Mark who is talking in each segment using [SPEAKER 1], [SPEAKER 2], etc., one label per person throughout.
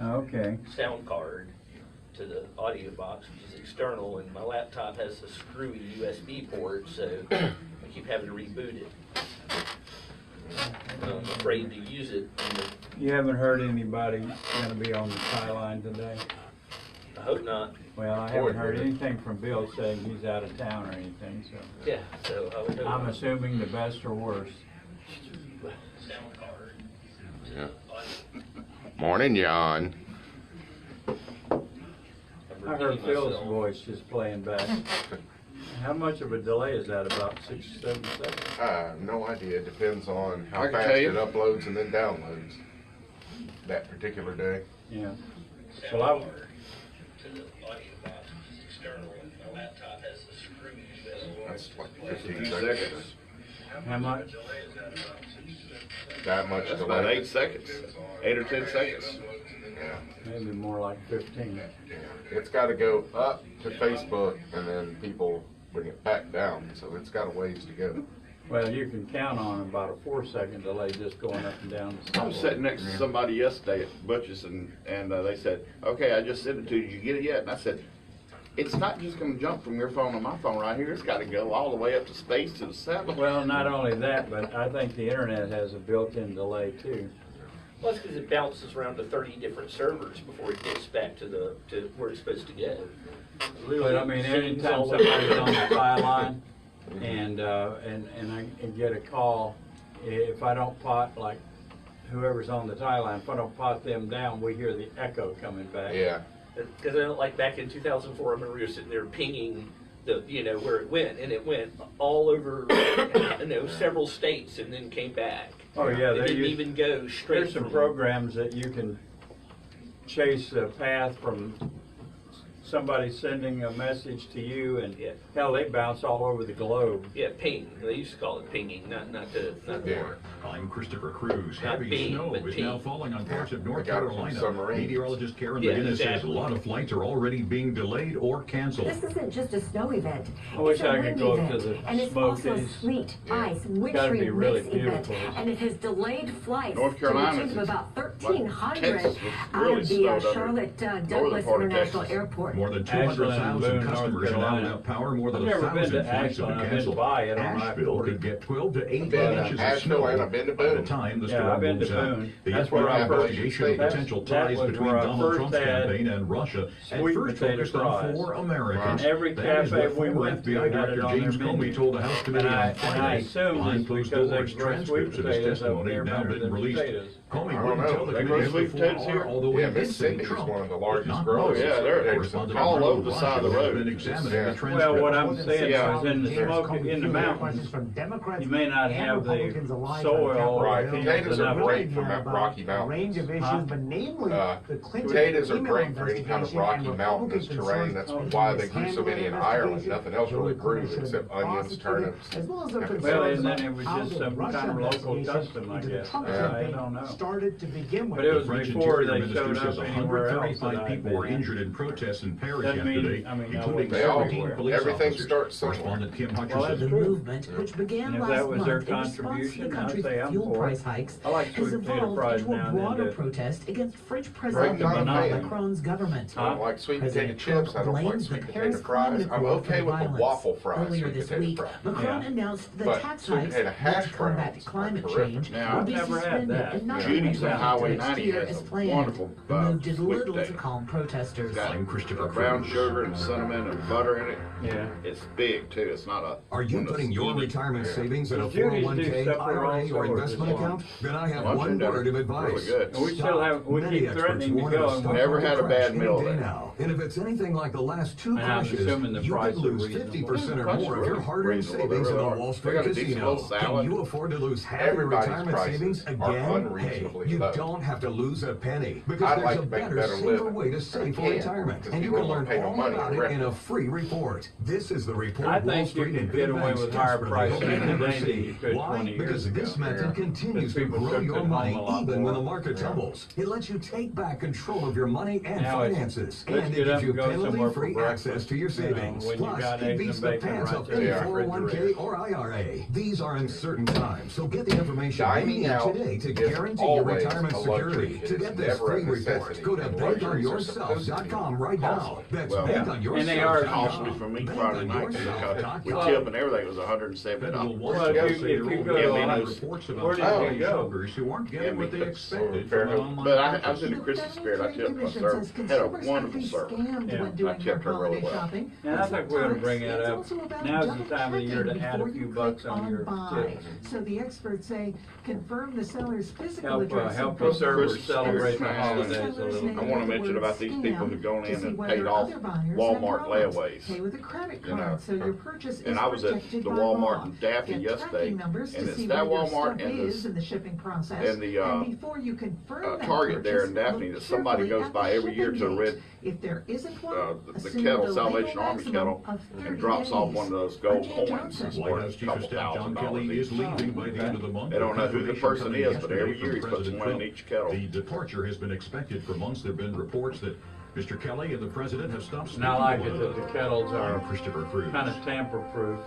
[SPEAKER 1] Okay.
[SPEAKER 2] sound card to the audio box, which is external, and my laptop has a screwy USB port, so I keep having to reboot it. I'm afraid to use it.
[SPEAKER 1] You haven't heard anybody going to be on the tie line today?
[SPEAKER 2] I hope not.
[SPEAKER 1] Well, I haven't heard anything from Bill saying he's out of town or anything, so.
[SPEAKER 2] Yeah, so I would hope.
[SPEAKER 1] I'm assuming the best or worst.
[SPEAKER 2] Sound card.
[SPEAKER 3] Yeah. Morning, John.
[SPEAKER 1] I heard Phil's voice just playing back. How much of a delay is that, about 6 or 7 seconds?
[SPEAKER 3] No idea. It depends on how
[SPEAKER 4] I can
[SPEAKER 3] fast
[SPEAKER 4] tell you.
[SPEAKER 3] it uploads and then downloads that particular day.
[SPEAKER 1] Yeah. Well, I,
[SPEAKER 2] To the audio box, which is external, and my laptop has a screwy USB.
[SPEAKER 3] That's like
[SPEAKER 4] 15
[SPEAKER 3] 15
[SPEAKER 4] seconds.
[SPEAKER 3] seconds.
[SPEAKER 1] how much?
[SPEAKER 3] That much
[SPEAKER 4] That's about
[SPEAKER 3] delay.
[SPEAKER 4] 8 seconds. 8 or 10 seconds.
[SPEAKER 3] Yeah.
[SPEAKER 1] Maybe more like 15.
[SPEAKER 3] It's got to go up to Facebook and then people bring it back down. So it's got a ways to go.
[SPEAKER 1] Well, you can count on about a 4-second delay just going up and down the
[SPEAKER 4] I was
[SPEAKER 1] sidewalk.
[SPEAKER 4] sitting next to somebody yesterday at Butch's and they said, okay, I just sent it to you. Did you get it yet? And I said, it's not just going to jump from your phone to my phone right here. It's got to go all the way up to space to the satellite.
[SPEAKER 1] Well, not only that, but I think the internet has a built-in delay too.
[SPEAKER 2] Well, that's because it bounces around to 30 different servers before it gets back to where it's supposed to go.
[SPEAKER 1] But I mean, anytime somebody's on the tie line and I get a call, if I don't pot, like whoever's on the tie line, if I don't pot them down, we hear the echo coming back.
[SPEAKER 3] Yeah.
[SPEAKER 2] Because I don't like back in 2004, I remember we were sitting there pinging the, where it went, and it went all over, several states, and then came back.
[SPEAKER 1] Oh yeah,
[SPEAKER 2] It didn't even go straight.
[SPEAKER 1] There's some programs that you can chase a path from somebody sending a message to you, and hell, they bounce all over the globe.
[SPEAKER 2] Yeah, ping. They used to call it pinging, not the.
[SPEAKER 3] Yeah.
[SPEAKER 5] I'm Christopher Cruz.
[SPEAKER 2] Not
[SPEAKER 5] Heavy
[SPEAKER 2] beam,
[SPEAKER 5] snow
[SPEAKER 2] but
[SPEAKER 5] is
[SPEAKER 2] team.
[SPEAKER 5] now falling on parts of North
[SPEAKER 3] They got it from
[SPEAKER 5] Carolina.
[SPEAKER 3] submarines.
[SPEAKER 5] Meteorologist Karen
[SPEAKER 2] Yeah,
[SPEAKER 5] McGinnis says a
[SPEAKER 2] exactly.
[SPEAKER 5] lot of flights are already being delayed or canceled.
[SPEAKER 6] This isn't just a snow event.
[SPEAKER 1] I wish
[SPEAKER 6] It's a
[SPEAKER 1] I could
[SPEAKER 6] wind
[SPEAKER 1] go
[SPEAKER 6] event,
[SPEAKER 1] to the
[SPEAKER 6] and it's also a
[SPEAKER 1] Smokies.
[SPEAKER 6] sleet,
[SPEAKER 3] Yeah.
[SPEAKER 6] ice,
[SPEAKER 1] Gotta be
[SPEAKER 6] wintry
[SPEAKER 1] really
[SPEAKER 6] mix event,
[SPEAKER 1] beautiful.
[SPEAKER 6] and it has delayed flights
[SPEAKER 4] North Carolina,
[SPEAKER 6] to the tune of about
[SPEAKER 4] like
[SPEAKER 6] 1,300
[SPEAKER 4] Texas was
[SPEAKER 6] out
[SPEAKER 4] really
[SPEAKER 6] of the
[SPEAKER 4] snowed under
[SPEAKER 6] Charlotte
[SPEAKER 4] northern
[SPEAKER 6] Douglas
[SPEAKER 4] part of
[SPEAKER 6] International
[SPEAKER 4] Texas.
[SPEAKER 6] Airport.
[SPEAKER 5] More than
[SPEAKER 1] Ashland and
[SPEAKER 5] 200,000
[SPEAKER 1] Boone, North
[SPEAKER 5] customers are now
[SPEAKER 1] Carolina.
[SPEAKER 5] without power. More than
[SPEAKER 1] I've never
[SPEAKER 5] 1,000
[SPEAKER 1] been to
[SPEAKER 5] flights have
[SPEAKER 1] Ashland.
[SPEAKER 5] been
[SPEAKER 1] I've been
[SPEAKER 5] canceled.
[SPEAKER 1] by it on
[SPEAKER 5] Asheville
[SPEAKER 1] I-40.
[SPEAKER 5] could get 12 to 18
[SPEAKER 3] been to
[SPEAKER 5] inches of
[SPEAKER 3] Asheville
[SPEAKER 5] snow
[SPEAKER 3] and I've been to
[SPEAKER 5] by the
[SPEAKER 3] Boone.
[SPEAKER 5] time the
[SPEAKER 1] Yeah,
[SPEAKER 5] storm
[SPEAKER 1] I've been
[SPEAKER 5] moves
[SPEAKER 1] to
[SPEAKER 5] out.
[SPEAKER 1] Boone.
[SPEAKER 5] The
[SPEAKER 1] That's where
[SPEAKER 5] FBI
[SPEAKER 1] I first-
[SPEAKER 5] investigation of potential
[SPEAKER 1] that
[SPEAKER 5] ties
[SPEAKER 1] was
[SPEAKER 5] between
[SPEAKER 1] where I
[SPEAKER 5] Donald
[SPEAKER 1] first
[SPEAKER 5] Trump's
[SPEAKER 1] had
[SPEAKER 5] campaign and Russia at
[SPEAKER 1] sweet
[SPEAKER 5] first
[SPEAKER 1] potato
[SPEAKER 5] focused on
[SPEAKER 1] fries.
[SPEAKER 5] 4 Americans.
[SPEAKER 1] Every
[SPEAKER 5] That is
[SPEAKER 1] cafe
[SPEAKER 5] what
[SPEAKER 1] we
[SPEAKER 5] former
[SPEAKER 1] went to
[SPEAKER 5] FBI
[SPEAKER 1] had it
[SPEAKER 5] Director
[SPEAKER 1] on
[SPEAKER 5] James
[SPEAKER 1] their
[SPEAKER 5] Comey
[SPEAKER 1] menu.
[SPEAKER 5] told the House Committee
[SPEAKER 1] And
[SPEAKER 5] on
[SPEAKER 1] I
[SPEAKER 5] Friday.
[SPEAKER 1] assumed
[SPEAKER 5] Behind
[SPEAKER 1] it's
[SPEAKER 5] closed
[SPEAKER 1] because they
[SPEAKER 5] doors,
[SPEAKER 1] grow sweet
[SPEAKER 5] transcripts of his
[SPEAKER 1] potatoes up
[SPEAKER 5] testimony
[SPEAKER 1] there
[SPEAKER 5] have now
[SPEAKER 1] better
[SPEAKER 5] been
[SPEAKER 1] than
[SPEAKER 5] released.
[SPEAKER 1] potatoes.
[SPEAKER 5] Comey
[SPEAKER 3] I don't
[SPEAKER 5] wouldn't
[SPEAKER 3] know.
[SPEAKER 5] tell the
[SPEAKER 4] They grow
[SPEAKER 5] committee
[SPEAKER 4] sweet
[SPEAKER 5] if the
[SPEAKER 4] potatoes
[SPEAKER 5] 4
[SPEAKER 4] here?
[SPEAKER 5] are all the way
[SPEAKER 3] Yeah,
[SPEAKER 5] against
[SPEAKER 3] Mississippi is
[SPEAKER 5] Trump.
[SPEAKER 3] one of the largest
[SPEAKER 5] Not
[SPEAKER 3] growers.
[SPEAKER 4] Oh, yeah, they're
[SPEAKER 5] Correspondent
[SPEAKER 4] all
[SPEAKER 5] General
[SPEAKER 4] over the side of the
[SPEAKER 5] Russia has
[SPEAKER 4] road.
[SPEAKER 5] been examining
[SPEAKER 3] Yeah.
[SPEAKER 5] the transcripts.
[SPEAKER 1] Well, what I'm saying
[SPEAKER 4] Yeah.
[SPEAKER 1] is in the smoke, in the mountains, you may not have the soil
[SPEAKER 3] Right.
[SPEAKER 1] or
[SPEAKER 3] Potatoes are
[SPEAKER 1] enough.
[SPEAKER 3] great for Rocky
[SPEAKER 7] A range of
[SPEAKER 3] Mountains.
[SPEAKER 7] issues, but namely the Clinton
[SPEAKER 3] Potatoes are
[SPEAKER 7] email
[SPEAKER 3] great for any kind of
[SPEAKER 7] investigation
[SPEAKER 3] Rocky
[SPEAKER 7] and
[SPEAKER 3] Mountains
[SPEAKER 7] Republican
[SPEAKER 3] terrain.
[SPEAKER 7] concerns
[SPEAKER 3] That's
[SPEAKER 7] over
[SPEAKER 3] why
[SPEAKER 7] the
[SPEAKER 3] they grew so
[SPEAKER 7] mishandling
[SPEAKER 3] many in
[SPEAKER 7] investigation.
[SPEAKER 3] Ireland. Nothing else really grew except onions, turnips.
[SPEAKER 7] As well as their
[SPEAKER 3] and
[SPEAKER 7] concerns
[SPEAKER 1] Well, and
[SPEAKER 7] about
[SPEAKER 1] then it was
[SPEAKER 7] how
[SPEAKER 1] just
[SPEAKER 7] the
[SPEAKER 1] some
[SPEAKER 7] Russia
[SPEAKER 1] kind of local
[SPEAKER 7] investigation
[SPEAKER 1] custom, I
[SPEAKER 7] into the
[SPEAKER 1] guess.
[SPEAKER 7] Trump
[SPEAKER 1] I
[SPEAKER 7] campaign
[SPEAKER 1] don't know.
[SPEAKER 7] started to begin with.
[SPEAKER 1] But it was
[SPEAKER 5] The French
[SPEAKER 1] before
[SPEAKER 5] Interior
[SPEAKER 1] they
[SPEAKER 5] Minister
[SPEAKER 1] showed
[SPEAKER 5] says
[SPEAKER 1] up anywhere else that
[SPEAKER 5] 135
[SPEAKER 1] I've
[SPEAKER 5] people were
[SPEAKER 1] been.
[SPEAKER 5] injured in protests in Paris
[SPEAKER 1] Doesn't mean-
[SPEAKER 5] yesterday,
[SPEAKER 1] I mean, I
[SPEAKER 5] including
[SPEAKER 1] wouldn't
[SPEAKER 3] They all-
[SPEAKER 5] 17 police
[SPEAKER 3] everything
[SPEAKER 5] officers.
[SPEAKER 3] starts somewhere.
[SPEAKER 5] Correspondent Kim
[SPEAKER 1] Well,
[SPEAKER 5] Hutcherson.
[SPEAKER 1] that's
[SPEAKER 8] The
[SPEAKER 1] true.
[SPEAKER 8] movement, which began
[SPEAKER 1] And if
[SPEAKER 8] last
[SPEAKER 1] that was their
[SPEAKER 8] month in response to the
[SPEAKER 1] contribution, I'd
[SPEAKER 8] country's
[SPEAKER 1] say I'm
[SPEAKER 8] fuel
[SPEAKER 1] for it.
[SPEAKER 8] price hikes,
[SPEAKER 1] I like
[SPEAKER 8] has
[SPEAKER 1] sweet potato
[SPEAKER 8] evolved
[SPEAKER 1] fries
[SPEAKER 8] into a
[SPEAKER 1] now and
[SPEAKER 8] broader
[SPEAKER 1] then.
[SPEAKER 8] protest against French
[SPEAKER 3] Right,
[SPEAKER 8] President
[SPEAKER 3] not a
[SPEAKER 8] Emmanuel
[SPEAKER 3] fan.
[SPEAKER 8] Macron's government.
[SPEAKER 3] I don't like sweet potato
[SPEAKER 8] President
[SPEAKER 3] chips. I
[SPEAKER 8] Trump
[SPEAKER 3] don't like
[SPEAKER 8] blamed
[SPEAKER 3] sweet
[SPEAKER 8] the
[SPEAKER 3] potato
[SPEAKER 8] Paris
[SPEAKER 3] fries.
[SPEAKER 8] climate
[SPEAKER 3] I'm
[SPEAKER 8] accord
[SPEAKER 3] okay
[SPEAKER 8] for
[SPEAKER 3] with the
[SPEAKER 8] violence.
[SPEAKER 3] waffle fries,
[SPEAKER 8] Earlier
[SPEAKER 3] sweet
[SPEAKER 8] this
[SPEAKER 3] potato
[SPEAKER 8] week,
[SPEAKER 3] fries.
[SPEAKER 8] Macron
[SPEAKER 1] Yeah.
[SPEAKER 8] announced the
[SPEAKER 3] But
[SPEAKER 8] tax
[SPEAKER 3] sweet
[SPEAKER 8] hikes
[SPEAKER 3] potato hash
[SPEAKER 8] to combat
[SPEAKER 3] browns are
[SPEAKER 8] climate
[SPEAKER 3] terrific.
[SPEAKER 8] change
[SPEAKER 4] Now,
[SPEAKER 8] would be
[SPEAKER 1] I've never had
[SPEAKER 8] suspended
[SPEAKER 1] that.
[SPEAKER 8] and not
[SPEAKER 3] Yeah.
[SPEAKER 4] Judy's
[SPEAKER 8] implemented
[SPEAKER 4] on Highway
[SPEAKER 8] next
[SPEAKER 4] 90
[SPEAKER 8] year
[SPEAKER 4] has
[SPEAKER 8] as
[SPEAKER 4] a
[SPEAKER 8] planned.
[SPEAKER 4] wonderful
[SPEAKER 8] The move did
[SPEAKER 4] sweet
[SPEAKER 8] little to
[SPEAKER 4] potato.
[SPEAKER 8] calm protesters.
[SPEAKER 4] Got
[SPEAKER 5] I'm Christopher
[SPEAKER 4] brown
[SPEAKER 5] Cruz.
[SPEAKER 4] sugar and cinnamon and butter in it.
[SPEAKER 1] Yeah.
[SPEAKER 4] It's big too. It's not a.
[SPEAKER 9] Are you
[SPEAKER 4] one of
[SPEAKER 9] putting
[SPEAKER 4] those
[SPEAKER 9] your
[SPEAKER 4] easy-
[SPEAKER 9] retirement savings in a
[SPEAKER 1] Judy's do
[SPEAKER 9] 401k,
[SPEAKER 1] stuff for
[SPEAKER 9] IRA,
[SPEAKER 1] all
[SPEAKER 9] or
[SPEAKER 1] sorts
[SPEAKER 9] investment
[SPEAKER 1] as well.
[SPEAKER 9] account? Then I have
[SPEAKER 4] Lunch
[SPEAKER 9] one
[SPEAKER 4] and dinner.
[SPEAKER 9] word of
[SPEAKER 4] Really
[SPEAKER 9] advice.
[SPEAKER 4] good.
[SPEAKER 1] And we still have, we
[SPEAKER 9] Many
[SPEAKER 1] keep
[SPEAKER 9] experts
[SPEAKER 1] threatening to
[SPEAKER 9] warn
[SPEAKER 1] go.
[SPEAKER 9] us
[SPEAKER 1] and
[SPEAKER 9] stock
[SPEAKER 1] we-
[SPEAKER 4] Never
[SPEAKER 9] will
[SPEAKER 4] had a
[SPEAKER 9] crash
[SPEAKER 4] bad
[SPEAKER 9] any
[SPEAKER 4] meal
[SPEAKER 9] day
[SPEAKER 4] there.
[SPEAKER 9] now. And if it's anything like the last 2
[SPEAKER 1] And I'm
[SPEAKER 9] crashes,
[SPEAKER 1] assuming the
[SPEAKER 9] you
[SPEAKER 1] price
[SPEAKER 9] could
[SPEAKER 1] is
[SPEAKER 9] lose
[SPEAKER 1] reasonable.
[SPEAKER 9] 50% or
[SPEAKER 4] Price
[SPEAKER 9] more of
[SPEAKER 4] is
[SPEAKER 9] your hard-earned
[SPEAKER 4] reasonable.
[SPEAKER 9] savings in
[SPEAKER 4] They
[SPEAKER 9] a
[SPEAKER 4] really
[SPEAKER 9] Wall
[SPEAKER 4] are.
[SPEAKER 9] Street
[SPEAKER 4] They got a decent
[SPEAKER 9] casino.
[SPEAKER 4] little salad.
[SPEAKER 9] Can you afford to lose half your
[SPEAKER 3] Everybody's
[SPEAKER 9] retirement
[SPEAKER 3] prices
[SPEAKER 9] savings
[SPEAKER 3] are
[SPEAKER 9] again? Hey,
[SPEAKER 3] unreasonably
[SPEAKER 9] you
[SPEAKER 3] low.
[SPEAKER 9] don't have to lose a penny because
[SPEAKER 3] I'd
[SPEAKER 9] there's
[SPEAKER 3] like
[SPEAKER 9] a
[SPEAKER 3] to make a
[SPEAKER 9] better
[SPEAKER 3] better
[SPEAKER 9] single
[SPEAKER 3] living.
[SPEAKER 9] way to save for
[SPEAKER 3] I can't,
[SPEAKER 9] retirement.
[SPEAKER 3] because
[SPEAKER 9] And you
[SPEAKER 3] people
[SPEAKER 9] can
[SPEAKER 3] don't
[SPEAKER 9] learn
[SPEAKER 3] pay no
[SPEAKER 9] all
[SPEAKER 3] money
[SPEAKER 9] about
[SPEAKER 3] to
[SPEAKER 9] it
[SPEAKER 3] rent
[SPEAKER 9] in a
[SPEAKER 3] them.
[SPEAKER 9] free report. This is the report
[SPEAKER 1] I
[SPEAKER 9] Wall
[SPEAKER 1] think you
[SPEAKER 9] Street
[SPEAKER 1] can
[SPEAKER 9] and
[SPEAKER 1] get
[SPEAKER 9] big
[SPEAKER 1] away
[SPEAKER 9] banks
[SPEAKER 1] with higher
[SPEAKER 9] desperately
[SPEAKER 1] prices
[SPEAKER 9] hope you
[SPEAKER 1] today
[SPEAKER 9] never
[SPEAKER 1] than you
[SPEAKER 9] see.
[SPEAKER 1] could
[SPEAKER 9] Why?
[SPEAKER 1] 20 years
[SPEAKER 9] Because
[SPEAKER 1] ago.
[SPEAKER 9] this method
[SPEAKER 3] Yeah.
[SPEAKER 9] continues to
[SPEAKER 1] People
[SPEAKER 9] grow
[SPEAKER 1] took
[SPEAKER 9] your
[SPEAKER 1] it home
[SPEAKER 9] money
[SPEAKER 1] a lot
[SPEAKER 9] even when the
[SPEAKER 1] more.
[SPEAKER 9] market tumbles. It lets you take back control of your money and
[SPEAKER 1] Now it's,
[SPEAKER 9] finances.
[SPEAKER 1] let's
[SPEAKER 9] And
[SPEAKER 1] get
[SPEAKER 9] it
[SPEAKER 1] up
[SPEAKER 9] gives you
[SPEAKER 1] and go somewhere for
[SPEAKER 9] penalty-free
[SPEAKER 1] breakfast.
[SPEAKER 9] access to your savings.
[SPEAKER 1] when you
[SPEAKER 9] Plus,
[SPEAKER 1] got
[SPEAKER 9] it
[SPEAKER 1] eggs
[SPEAKER 9] beats
[SPEAKER 1] and
[SPEAKER 9] the
[SPEAKER 1] bacon
[SPEAKER 9] pants
[SPEAKER 1] right
[SPEAKER 9] off
[SPEAKER 1] there
[SPEAKER 9] any
[SPEAKER 1] in the
[SPEAKER 9] 401k
[SPEAKER 1] refrigerator.
[SPEAKER 9] or IRA. These are uncertain times, so get the information you
[SPEAKER 3] Dining
[SPEAKER 9] need
[SPEAKER 3] out
[SPEAKER 9] today to
[SPEAKER 3] is
[SPEAKER 9] guarantee Guarantee your
[SPEAKER 3] always
[SPEAKER 9] retirement
[SPEAKER 3] a luxury.
[SPEAKER 9] security.
[SPEAKER 3] It
[SPEAKER 9] To
[SPEAKER 3] is
[SPEAKER 9] get this
[SPEAKER 3] never a
[SPEAKER 9] free report,
[SPEAKER 3] necessity.
[SPEAKER 9] go to
[SPEAKER 3] And luxuries are supposed to be
[SPEAKER 9] bankonyourself.com right now.
[SPEAKER 3] costly.
[SPEAKER 9] That's
[SPEAKER 4] Well,
[SPEAKER 1] and they are
[SPEAKER 4] Costly for me Friday night because with tip and everything, it was $170.
[SPEAKER 5] Federal
[SPEAKER 1] Well,
[SPEAKER 5] Watch
[SPEAKER 1] if
[SPEAKER 5] say
[SPEAKER 1] you
[SPEAKER 5] there
[SPEAKER 1] go
[SPEAKER 5] will
[SPEAKER 1] to
[SPEAKER 5] be
[SPEAKER 1] a-
[SPEAKER 5] no reports
[SPEAKER 1] where
[SPEAKER 5] about
[SPEAKER 1] did
[SPEAKER 3] Oh,
[SPEAKER 5] some
[SPEAKER 1] you go?
[SPEAKER 5] shoppers who aren't getting what they expected
[SPEAKER 3] fair
[SPEAKER 5] from an
[SPEAKER 3] enough.
[SPEAKER 5] online
[SPEAKER 4] But I
[SPEAKER 5] purchase.
[SPEAKER 4] was in the Christmas spirit. I tipped my server. Had a wonderful server.
[SPEAKER 1] Yeah,
[SPEAKER 4] I tipped her really well.
[SPEAKER 1] And I think we're gonna bring that up. Now's the time of the year to add a few bucks on your tip.
[SPEAKER 10] So the experts say, confirm the seller's physical
[SPEAKER 1] Help,
[SPEAKER 10] address.
[SPEAKER 1] help
[SPEAKER 10] and
[SPEAKER 1] the servers
[SPEAKER 4] Christmas
[SPEAKER 1] celebrate the
[SPEAKER 4] spirit.
[SPEAKER 1] holidays a little
[SPEAKER 10] I
[SPEAKER 4] I
[SPEAKER 1] bit.
[SPEAKER 4] want to mention about these people who've gone in and paid off Walmart layaways.
[SPEAKER 10] Pay with a credit
[SPEAKER 4] You know,
[SPEAKER 10] card, so your purchase is
[SPEAKER 4] And I was at
[SPEAKER 10] protected
[SPEAKER 4] the
[SPEAKER 10] by
[SPEAKER 4] Walmart
[SPEAKER 10] law.
[SPEAKER 4] in Daphne
[SPEAKER 10] Get
[SPEAKER 4] yesterday,
[SPEAKER 10] tracking numbers
[SPEAKER 4] and
[SPEAKER 10] to
[SPEAKER 4] it's
[SPEAKER 10] see
[SPEAKER 4] that
[SPEAKER 10] where your
[SPEAKER 4] Walmart
[SPEAKER 10] stuff
[SPEAKER 4] and
[SPEAKER 10] is
[SPEAKER 4] the-
[SPEAKER 10] in the shipping process.
[SPEAKER 4] and the,
[SPEAKER 10] before you confirm that
[SPEAKER 4] Target there in
[SPEAKER 10] purchase,
[SPEAKER 4] Daphne
[SPEAKER 10] look
[SPEAKER 4] that somebody
[SPEAKER 10] carefully
[SPEAKER 4] goes
[SPEAKER 10] at
[SPEAKER 4] by
[SPEAKER 10] the
[SPEAKER 4] every year to
[SPEAKER 10] shipping
[SPEAKER 4] a red,
[SPEAKER 10] date. If there isn't one,
[SPEAKER 4] the
[SPEAKER 10] assume
[SPEAKER 4] kettle,
[SPEAKER 10] the
[SPEAKER 4] Salvation
[SPEAKER 10] legal
[SPEAKER 4] Army
[SPEAKER 10] maximum
[SPEAKER 4] kettle,
[SPEAKER 10] of 30
[SPEAKER 4] and drops off
[SPEAKER 10] days.
[SPEAKER 4] one of those gold
[SPEAKER 10] RJ
[SPEAKER 4] coins.
[SPEAKER 10] Johnson.
[SPEAKER 4] It's
[SPEAKER 5] White
[SPEAKER 4] worth
[SPEAKER 5] House
[SPEAKER 4] a
[SPEAKER 5] Chief of
[SPEAKER 4] couple
[SPEAKER 5] Staff John
[SPEAKER 4] $1,000
[SPEAKER 5] Kelly is
[SPEAKER 4] each.
[SPEAKER 5] leaving by the end of the month.
[SPEAKER 4] They don't know who the
[SPEAKER 5] Confirmation
[SPEAKER 4] person
[SPEAKER 5] coming
[SPEAKER 4] is, but every
[SPEAKER 5] yesterday
[SPEAKER 4] year he
[SPEAKER 5] from
[SPEAKER 4] puts
[SPEAKER 5] President
[SPEAKER 4] one in
[SPEAKER 5] Trump.
[SPEAKER 4] each kettle.
[SPEAKER 5] The departure has been expected for months. There have been reports that Mr. Kelly and the president have stopped
[SPEAKER 1] And I like it that the kettles are
[SPEAKER 5] Christopher Cruz.
[SPEAKER 1] kind of tamper-proof.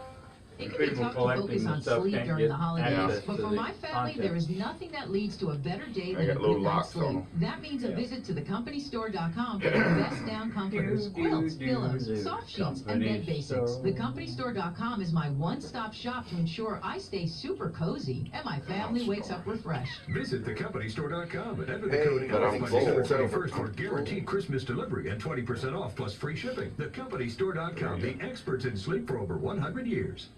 [SPEAKER 11] It can be
[SPEAKER 1] People
[SPEAKER 11] tough to
[SPEAKER 1] collecting
[SPEAKER 11] focus
[SPEAKER 1] the
[SPEAKER 11] on
[SPEAKER 1] stuff
[SPEAKER 11] sleep
[SPEAKER 1] can't
[SPEAKER 11] during
[SPEAKER 1] get
[SPEAKER 11] the holidays,
[SPEAKER 1] access
[SPEAKER 11] but
[SPEAKER 1] to
[SPEAKER 11] for
[SPEAKER 1] the
[SPEAKER 11] my family,
[SPEAKER 1] content.
[SPEAKER 11] there is nothing that leads to a better day
[SPEAKER 4] I
[SPEAKER 11] than a
[SPEAKER 4] got little
[SPEAKER 11] good night's
[SPEAKER 4] locks on
[SPEAKER 11] sleep.
[SPEAKER 4] them.
[SPEAKER 11] That means a
[SPEAKER 1] Yeah.
[SPEAKER 11] visit to thecompany.store.com for the best down comforters, quilts, pillows, soft sheets, and bed basics. Thecompany.store.com is my one-stop shop to ensure I stay super cozy and my family wakes up refreshed.
[SPEAKER 9] Visit thecompany.store.com and enter the
[SPEAKER 3] Hey,
[SPEAKER 9] code
[SPEAKER 3] but I'm
[SPEAKER 9] by
[SPEAKER 3] full.
[SPEAKER 9] December 21st for guaranteed Christmas delivery and 20% off plus free shipping. Thecompany.store.com, the experts in sleep for over 100 years.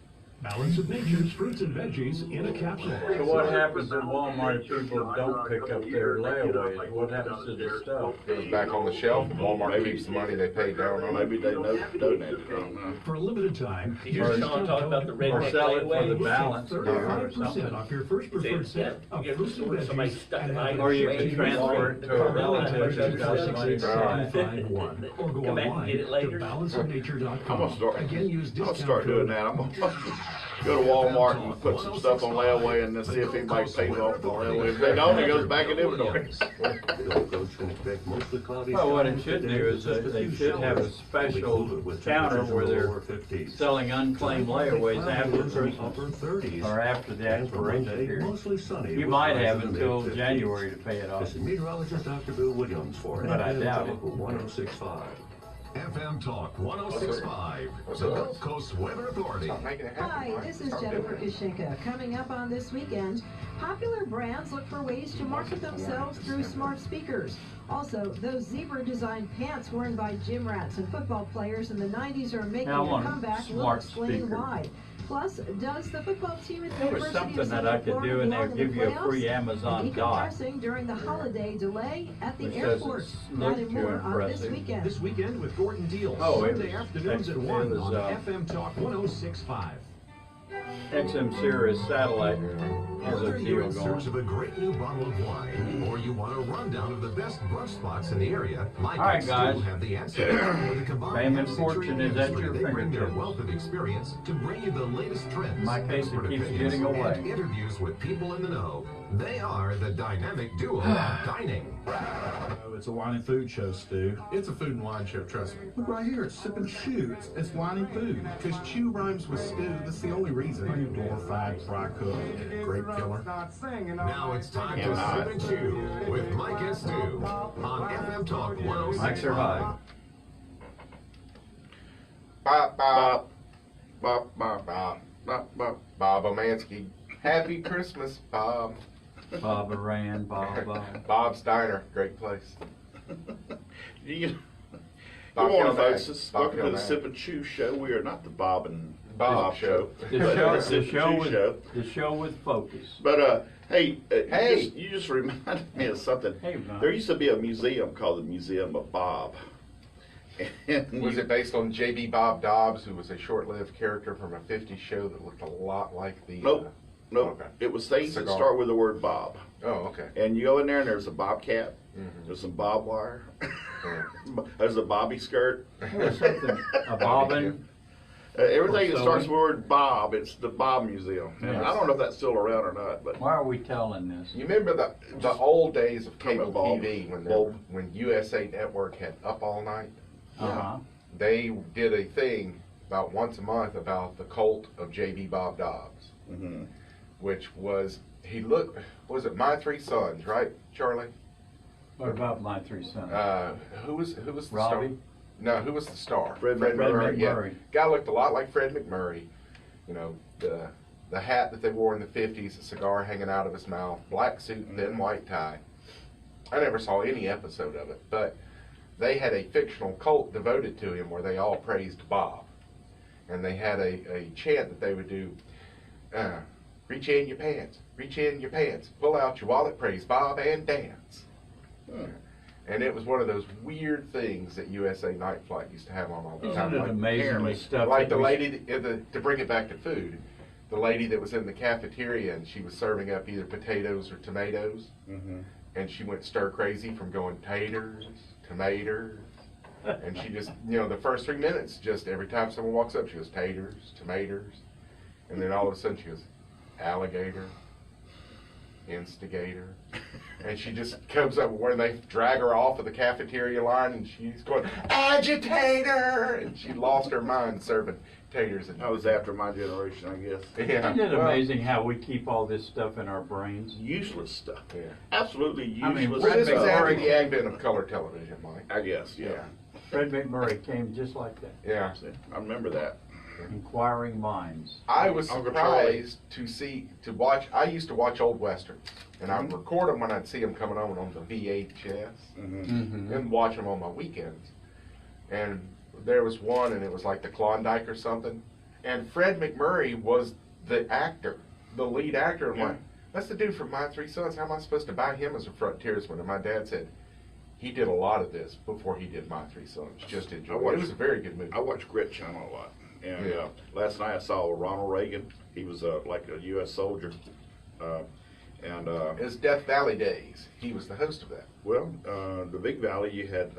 [SPEAKER 5] Balance of Nature's fruits and veggies in a capsule.
[SPEAKER 1] So what happens in Walmart if people don't pick up their layaways? What happens to the stuff?
[SPEAKER 3] Goes back on the shelf, and Walmart keeps the money they paid down on it.
[SPEAKER 4] Maybe they donated it. I don't know.
[SPEAKER 5] For a limited time,
[SPEAKER 2] You hear Sean talk about the
[SPEAKER 1] Or
[SPEAKER 2] redneck
[SPEAKER 1] sell it for the
[SPEAKER 2] layaway?
[SPEAKER 1] balance or
[SPEAKER 5] 35%
[SPEAKER 1] something.
[SPEAKER 5] off your first preferred set
[SPEAKER 2] You
[SPEAKER 5] of
[SPEAKER 2] go to the
[SPEAKER 5] fruits and
[SPEAKER 2] store, somebody
[SPEAKER 5] veggies.
[SPEAKER 2] stuck
[SPEAKER 5] and
[SPEAKER 2] an
[SPEAKER 5] have
[SPEAKER 2] item
[SPEAKER 1] Or you
[SPEAKER 2] away
[SPEAKER 1] can
[SPEAKER 2] in
[SPEAKER 1] transfer it to a relative who's got the money.
[SPEAKER 5] 651, or go
[SPEAKER 2] Come back and
[SPEAKER 5] online
[SPEAKER 2] get it
[SPEAKER 5] to
[SPEAKER 2] later.
[SPEAKER 5] balanceofnature.com.
[SPEAKER 4] I'm gonna start.
[SPEAKER 5] Again, use
[SPEAKER 4] I'm gonna
[SPEAKER 5] discount
[SPEAKER 4] start doing
[SPEAKER 5] code
[SPEAKER 4] that. I'm gonna go to Walmart and put some stuff on layaway and then see if anybody pays off the layaway. If they don't, it goes back in inventory.
[SPEAKER 1] Well, what it should do is they should have a special counter where they're selling unclaimed layaways after Christmas or after the expiration period. You might have until January to pay it off.
[SPEAKER 9] Meteorologist Dr. Bill Williams for
[SPEAKER 1] But I doubt it.
[SPEAKER 9] 1065. FM Talk 1065, the Gulf Coast Weather Authority.
[SPEAKER 3] Stop making it happen,
[SPEAKER 10] Hi,
[SPEAKER 3] Mike.
[SPEAKER 10] this is Jennifer Kushinka. Coming up on this weekend, popular brands look for ways to market themselves through smart speakers. Also, those zebra-designed pants worn by gym rats and football players in the 90s are making
[SPEAKER 1] I
[SPEAKER 10] a
[SPEAKER 1] want a
[SPEAKER 10] comeback. We'll
[SPEAKER 1] smart
[SPEAKER 10] explain
[SPEAKER 1] speaker.
[SPEAKER 10] why. Plus, does the football team at the
[SPEAKER 1] There was
[SPEAKER 10] University
[SPEAKER 1] something
[SPEAKER 10] of
[SPEAKER 1] that
[SPEAKER 10] Central
[SPEAKER 1] I could do
[SPEAKER 10] Florida
[SPEAKER 1] and they'd
[SPEAKER 10] belong in
[SPEAKER 1] give
[SPEAKER 10] the
[SPEAKER 1] you a
[SPEAKER 10] playoffs?
[SPEAKER 1] free Amazon dot.
[SPEAKER 10] Decompressing during the holiday delay at the
[SPEAKER 1] Which
[SPEAKER 10] airport.
[SPEAKER 1] doesn't
[SPEAKER 10] That
[SPEAKER 1] look
[SPEAKER 10] and
[SPEAKER 1] too
[SPEAKER 10] more on this
[SPEAKER 1] impressive.
[SPEAKER 10] weekend.
[SPEAKER 5] This weekend with Gordon Deals.
[SPEAKER 1] Oh, it
[SPEAKER 5] Sunday
[SPEAKER 1] was-
[SPEAKER 5] afternoons at
[SPEAKER 1] it
[SPEAKER 5] 1
[SPEAKER 1] was,
[SPEAKER 5] on FM Talk 1065.
[SPEAKER 1] XM Sirius satellite has a
[SPEAKER 9] Whether you're
[SPEAKER 1] deal
[SPEAKER 9] in
[SPEAKER 1] going.
[SPEAKER 9] search of a great new bottle of wine, or you want a rundown of the best brunch spots in the area, Mike
[SPEAKER 1] All right,
[SPEAKER 9] and Stu
[SPEAKER 1] guys.
[SPEAKER 9] have the answer. With a combined
[SPEAKER 1] Fame and
[SPEAKER 9] half-century
[SPEAKER 1] fortune is at
[SPEAKER 9] history,
[SPEAKER 1] your
[SPEAKER 9] they bring their
[SPEAKER 1] fingertips.
[SPEAKER 9] wealth of experience to bring you the latest trends,
[SPEAKER 1] In my case, it
[SPEAKER 9] expert
[SPEAKER 1] keeps
[SPEAKER 9] opinions,
[SPEAKER 1] getting away.
[SPEAKER 9] and interviews with people in the know. They are the dynamic duo of dining.
[SPEAKER 5] It's a wine and food show, Stu.
[SPEAKER 12] It's a food and wine show, trust me.
[SPEAKER 5] Look right here, it's sip and chew.
[SPEAKER 12] It's wine and food. Because chew rhymes with stew. That's the only reason.
[SPEAKER 5] You glorified fry cook.
[SPEAKER 12] Grape killer.
[SPEAKER 9] Now it's time
[SPEAKER 4] Yeah,
[SPEAKER 9] to
[SPEAKER 4] nice.
[SPEAKER 9] sip and chew with Mike and Stu on FM Talk 1065.
[SPEAKER 1] Mike survived.
[SPEAKER 3] Bop, bop,
[SPEAKER 4] Bop, bop, bop,
[SPEAKER 3] bop.
[SPEAKER 4] bop, bop.
[SPEAKER 3] Bob Omansky. Happy Christmas, Bob.
[SPEAKER 1] Bob Aran, Bob.
[SPEAKER 3] Bob's Diner, great place.
[SPEAKER 4] Good
[SPEAKER 3] Bob
[SPEAKER 4] morning,
[SPEAKER 3] Kilmack.
[SPEAKER 4] folks. This is
[SPEAKER 3] Bob
[SPEAKER 4] welcome to the
[SPEAKER 3] Kilmack.
[SPEAKER 4] Sip and Chew Show. We are not the Bob and
[SPEAKER 3] Bob show.
[SPEAKER 1] The
[SPEAKER 4] but
[SPEAKER 1] show,
[SPEAKER 4] Sip and Chew show.
[SPEAKER 1] the show with focus.
[SPEAKER 4] But hey,
[SPEAKER 3] Hey.
[SPEAKER 4] you just reminded me of something.
[SPEAKER 1] Hey, Bob.
[SPEAKER 4] There used to be a museum called the Museum of Bob. And
[SPEAKER 3] Was it based on J.B. Bob Dobbs, who was a short-lived character from a 50s show that looked a lot like the...
[SPEAKER 4] Nope. Nope.
[SPEAKER 3] Okay.
[SPEAKER 4] It was things that
[SPEAKER 3] Cigar.
[SPEAKER 4] start with the word Bob.
[SPEAKER 3] Oh, okay.
[SPEAKER 4] And you go in there and there's a bobcat,
[SPEAKER 3] Mhm.
[SPEAKER 4] there's some bob wire,
[SPEAKER 3] Yeah.
[SPEAKER 4] there's a bobby skirt.
[SPEAKER 1] There's something, a bobbin.
[SPEAKER 4] Everything that
[SPEAKER 1] Or
[SPEAKER 4] starts with
[SPEAKER 1] sewing.
[SPEAKER 4] the word Bob, it's the Bob Museum. And
[SPEAKER 1] Yes.
[SPEAKER 4] I don't know if that's still around or not, but
[SPEAKER 1] Why are we telling this?
[SPEAKER 3] You remember the old days of cable
[SPEAKER 4] Bulb.
[SPEAKER 3] TV
[SPEAKER 4] Bulb.
[SPEAKER 3] when USA Network had Up All Night?
[SPEAKER 1] Uh-huh.
[SPEAKER 3] They did a thing about once a month about the cult of J.B. Bob Dobbs,
[SPEAKER 4] mhm.
[SPEAKER 3] which was he looked, was it My Three Sons, right, Charlie?
[SPEAKER 1] What about My Three Sons?
[SPEAKER 3] Who was the
[SPEAKER 1] Robbie?
[SPEAKER 3] star? No, who was the star?
[SPEAKER 4] Fred
[SPEAKER 1] McMurray.
[SPEAKER 3] Yeah. Guy looked a lot like Fred McMurray. You know, the hat that they wore in the 50s, a cigar hanging out of his mouth, black suit, thin white tie. I never saw any episode of it, but they had a fictional cult devoted to him where they all praised Bob. And they had a chant that they would do, reach in your pants, pull out your wallet, praise Bob, and dance. And it was one of those weird things that USA Night Flight used to have on all the time.
[SPEAKER 1] Isn't it amazing the stuff?
[SPEAKER 3] Like
[SPEAKER 1] that
[SPEAKER 3] the lady, to bring it back to food, the lady that was in the cafeteria and she was serving up either potatoes or tomatoes, and she went stir crazy from going taters, tomatoes, and she just, you know, the first 3 minutes, just every time someone walks up, she goes taters, tomatoes, and then all of a sudden she goes alligator, instigator, and she just comes up where they drag her off of the cafeteria line and she's going agitator, and she lost her mind serving taters. And
[SPEAKER 4] that was after my generation, I guess.
[SPEAKER 3] Yeah.
[SPEAKER 1] Isn't it amazing how we keep all this stuff in our brains?
[SPEAKER 4] Useless stuff.
[SPEAKER 3] Yeah.
[SPEAKER 4] Absolutely useless
[SPEAKER 1] I mean,
[SPEAKER 3] Well, this is
[SPEAKER 4] stuff.
[SPEAKER 3] after the advent of color television, Mike.
[SPEAKER 4] I guess, yeah.
[SPEAKER 1] Fred McMurray came just like that.
[SPEAKER 3] Yeah.
[SPEAKER 4] I remember that.
[SPEAKER 1] Inquiring minds.
[SPEAKER 3] I was
[SPEAKER 4] Uncle
[SPEAKER 3] surprised to watch. I used to watch old westerns, and I would record them when I'd see them coming on the VHS, and watch them on my weekends. And there was one, and it was like the Klondike or something, and Fred McMurray was the actor, the lead actor. I'm like, that's the dude from My Three Sons. How am I supposed to buy him as a frontiersman? And my dad said, he did a lot of this before he did My Three Sons. Just enjoy it. It was a very good movie.
[SPEAKER 4] I watch Grit Channel a lot. And
[SPEAKER 3] Yeah.
[SPEAKER 4] last night I saw Ronald Reagan. He was like a U.S. soldier.
[SPEAKER 3] It was Death Valley Days. He was the host of that.
[SPEAKER 4] Well, the Big Valley, you had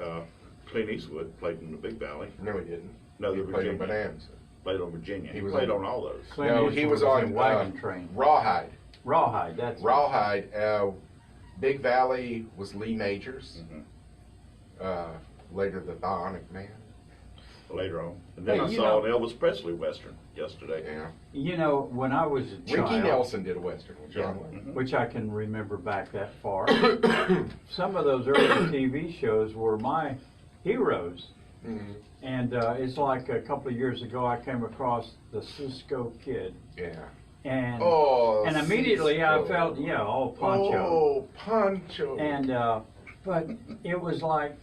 [SPEAKER 4] Clint Eastwood played in the Big Valley.
[SPEAKER 3] No, he didn't.
[SPEAKER 4] No,
[SPEAKER 3] he
[SPEAKER 4] the
[SPEAKER 3] played
[SPEAKER 4] Virginia.
[SPEAKER 3] on Bananas.
[SPEAKER 4] Played on Virginia. He
[SPEAKER 3] was
[SPEAKER 4] played on all those.
[SPEAKER 1] Clint
[SPEAKER 3] No, he
[SPEAKER 1] Eastwood
[SPEAKER 3] was on
[SPEAKER 1] in Wagon Train.
[SPEAKER 3] Rawhide.
[SPEAKER 1] Rawhide, that's
[SPEAKER 3] Rawhide. Big Valley was Lee Majors. Later, the Bionic Man.
[SPEAKER 4] Later on. And then
[SPEAKER 1] Hey,
[SPEAKER 4] I
[SPEAKER 1] you
[SPEAKER 4] saw
[SPEAKER 1] know-
[SPEAKER 4] an Elvis Presley Western yesterday.
[SPEAKER 3] Yeah.
[SPEAKER 1] You know, when I was a child,
[SPEAKER 3] Ricky Nelson did a Western with John Wayne.
[SPEAKER 1] which I can remember back that far, some of those early TV shows were my heroes. And it's like a couple of years ago, I came across the Cisco Kid.
[SPEAKER 3] Yeah.
[SPEAKER 1] And
[SPEAKER 3] Oh,
[SPEAKER 1] and immediately I
[SPEAKER 3] Cisco.
[SPEAKER 1] felt, Poncho.
[SPEAKER 3] Oh, Poncho.
[SPEAKER 1] And but it was like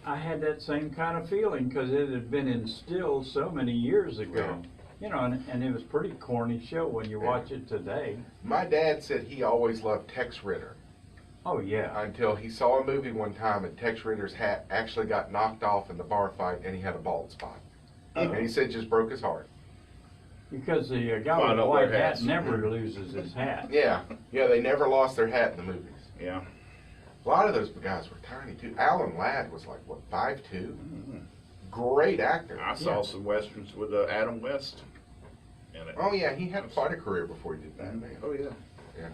[SPEAKER 1] I had that same kind of feeling because it had been instilled so many years ago. You know, and it was a pretty corny show when you watch it today.
[SPEAKER 3] My dad said he always loved Tex Ritter
[SPEAKER 1] Oh yeah.
[SPEAKER 3] until he saw a movie one time and Tex Ritter's hat actually got knocked off in the bar fight and he had a bald spot. And he said it just broke his heart.
[SPEAKER 1] Because the guy
[SPEAKER 4] Well, I
[SPEAKER 1] with the
[SPEAKER 4] know
[SPEAKER 1] white
[SPEAKER 4] their
[SPEAKER 1] hat
[SPEAKER 4] hats.
[SPEAKER 1] never loses his hat.
[SPEAKER 3] Yeah. Yeah, they never lost their hat in the movies.
[SPEAKER 4] Yeah.
[SPEAKER 3] A lot of those guys were tiny too. Alan Ladd was like, what, 5'2"? Great actor.
[SPEAKER 4] I saw some Westerns with Adam West in it.
[SPEAKER 3] Oh yeah, he had quite a career before he did Batman.
[SPEAKER 4] Oh, yeah.
[SPEAKER 3] Yeah.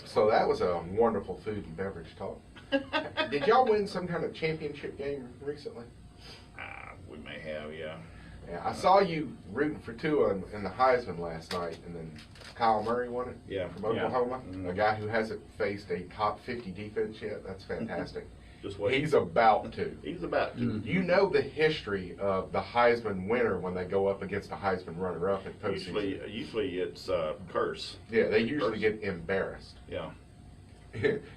[SPEAKER 3] So that was a wonderful food and beverage talk. Did y'all win some kind of championship game recently?
[SPEAKER 4] We may have, yeah.
[SPEAKER 3] Yeah, I saw you rooting for Tua in the Heisman last night, and then Kyle Murray won it.
[SPEAKER 4] Yeah.
[SPEAKER 3] From Oklahoma,
[SPEAKER 4] Yeah.
[SPEAKER 3] a guy who hasn't faced a top 50 defense yet. That's fantastic.
[SPEAKER 4] Just wait.
[SPEAKER 3] He's about to.
[SPEAKER 4] He's about to.
[SPEAKER 3] You know the history of the Heisman winner when they go up against a Heisman runner-up in postseason.
[SPEAKER 4] Usually it's curse.
[SPEAKER 3] Yeah, they usually get embarrassed.
[SPEAKER 4] Yeah.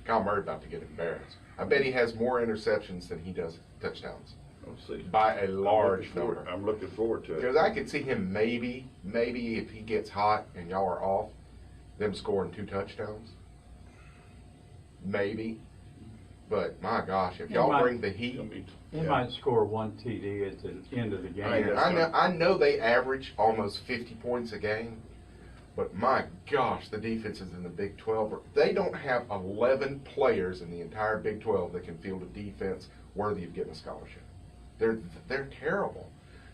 [SPEAKER 3] Kyle Murray about to get embarrassed. I bet he has more interceptions than he does touchdowns.
[SPEAKER 4] We'll see.
[SPEAKER 3] By a large number.
[SPEAKER 4] I'm looking forward to it.
[SPEAKER 3] Because I could see him maybe if he gets hot and y'all are off, them scoring 2 touchdowns. Maybe. But my gosh, if y'all bring the heat.
[SPEAKER 1] He might score 1 TD at the end of the game.
[SPEAKER 3] I know they average almost 50 points a game, but my gosh, the defenses in the Big 12, they don't have 11 players in the entire Big 12 that can field a defense worthy of getting a scholarship. They're terrible.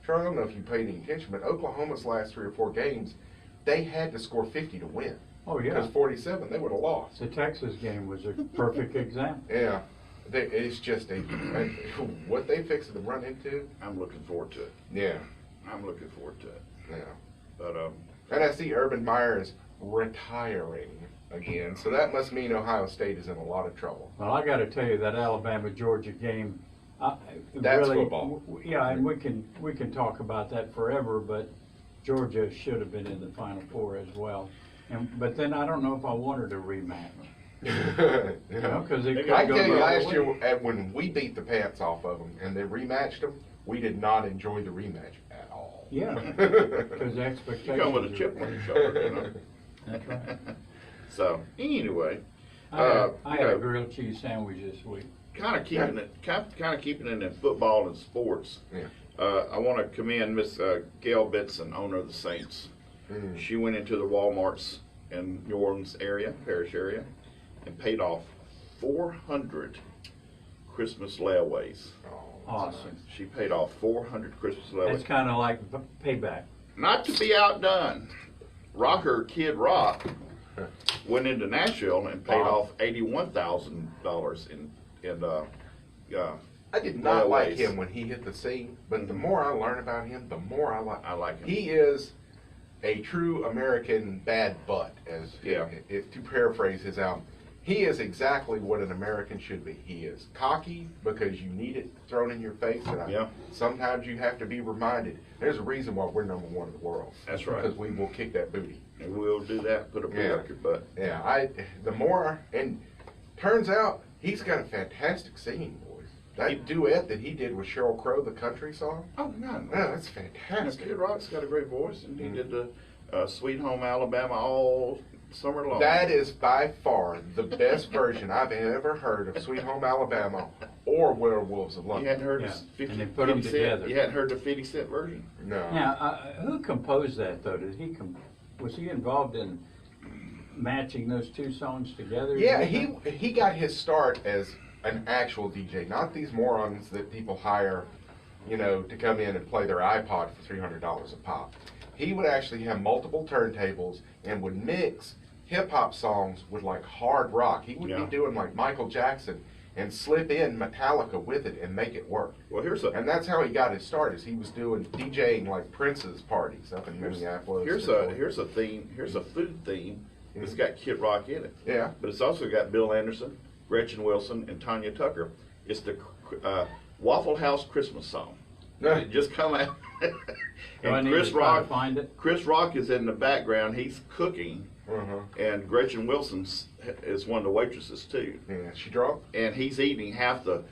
[SPEAKER 3] Charlie, I don't know if you paid any attention, but Oklahoma's last 3 or 4 games, they had to score 50 to win.
[SPEAKER 1] Oh yeah.
[SPEAKER 3] Because 47, they would have lost.
[SPEAKER 1] The Texas game was a perfect example.
[SPEAKER 3] Yeah. It's just what they fixed to run into.
[SPEAKER 4] I'm looking forward to it.
[SPEAKER 3] Yeah.
[SPEAKER 4] I'm looking forward to it.
[SPEAKER 3] Yeah.
[SPEAKER 4] But
[SPEAKER 3] and I see Urban Meyer is retiring again. So that must mean Ohio State is in a lot of trouble.
[SPEAKER 1] Well, I got to tell you that Alabama-Georgia game.
[SPEAKER 3] That's
[SPEAKER 1] really,
[SPEAKER 3] football.
[SPEAKER 1] Yeah, and we can talk about that forever, but Georgia should have been in the Final Four as well. But then I don't know if I wanted a rematch. You know, because it could
[SPEAKER 3] I
[SPEAKER 1] go
[SPEAKER 3] tell you,
[SPEAKER 1] the
[SPEAKER 3] last
[SPEAKER 1] other way.
[SPEAKER 3] year when we beat the pants off of them and they rematched them, we did not enjoy the rematch at all.
[SPEAKER 1] Yeah, because expectations.
[SPEAKER 4] You come with a chip on your shoulder, you know.
[SPEAKER 1] That's right.
[SPEAKER 4] So anyway,
[SPEAKER 1] I
[SPEAKER 4] you
[SPEAKER 1] had a
[SPEAKER 4] know,
[SPEAKER 1] grilled cheese sandwich this week.
[SPEAKER 4] kind of keeping it in football and sports.
[SPEAKER 3] Yeah.
[SPEAKER 4] I want to commend Miss Gail Benson, owner of the Saints. She went into the Walmarts in New Orleans area, parish area, and paid off 400 Christmas layaways.
[SPEAKER 1] Awesome.
[SPEAKER 4] She paid off 400 Christmas layaways.
[SPEAKER 1] It's kind of like payback.
[SPEAKER 4] Not to be outdone, Rocker Kid Rock went into Nashville and paid off $81,000 in
[SPEAKER 3] I did not like
[SPEAKER 4] layaways.
[SPEAKER 3] him when he hit the scene, but the more I learn about him, the more I like him.
[SPEAKER 4] him.
[SPEAKER 3] He is a true American bad butt, as if to paraphrase his album. He is exactly what an American should be. He is cocky because you need it thrown in your face, and sometimes you have to be reminded. There's a reason why we're number one in the world.
[SPEAKER 4] That's right.
[SPEAKER 3] Because we will kick that booty.
[SPEAKER 4] And we'll do that, put a boot up your butt.
[SPEAKER 3] Yeah, and turns out he's got a fantastic singing voice. That duet that he did with Sheryl Crow, the country song.
[SPEAKER 4] Oh, no.
[SPEAKER 3] Yeah, that's fantastic.
[SPEAKER 4] Kid Rock's got a great voice, and he did the Sweet Home Alabama all summer long.
[SPEAKER 3] That is by far the best version I've ever heard of Sweet Home Alabama or Werewolves of London.
[SPEAKER 4] You hadn't heard
[SPEAKER 1] Yeah.
[SPEAKER 4] the 50,
[SPEAKER 1] And they put them
[SPEAKER 4] 50 Cent?
[SPEAKER 1] together.
[SPEAKER 4] You hadn't heard the 50 Cent version?
[SPEAKER 3] No.
[SPEAKER 1] Now, who composed that though? Was he involved in matching those two songs together?
[SPEAKER 3] Yeah, he got his start as an actual DJ, not these morons that people hire, you know, to come in and play their iPod for $300 a pop. He would actually have multiple turntables and would mix hip-hop songs with like hard rock. He would be doing like Michael Jackson and slip in Metallica with it and make it work.
[SPEAKER 4] Well, and
[SPEAKER 3] that's how he got his start. Is he was doing DJing like Prince's parties up in Minneapolis.
[SPEAKER 4] Here's a theme. Here's a food theme. It's got Kid Rock in it.
[SPEAKER 3] Yeah.
[SPEAKER 4] But it's also got Bill Anderson, Gretchen Wilson, and Tanya Tucker. It's the Waffle House Christmas song. It just come out. And Chris Rock is in the background. He's cooking. And Gretchen Wilson is one of the waitresses too.
[SPEAKER 3] Yeah, she drunk.
[SPEAKER 4] And he's eating half the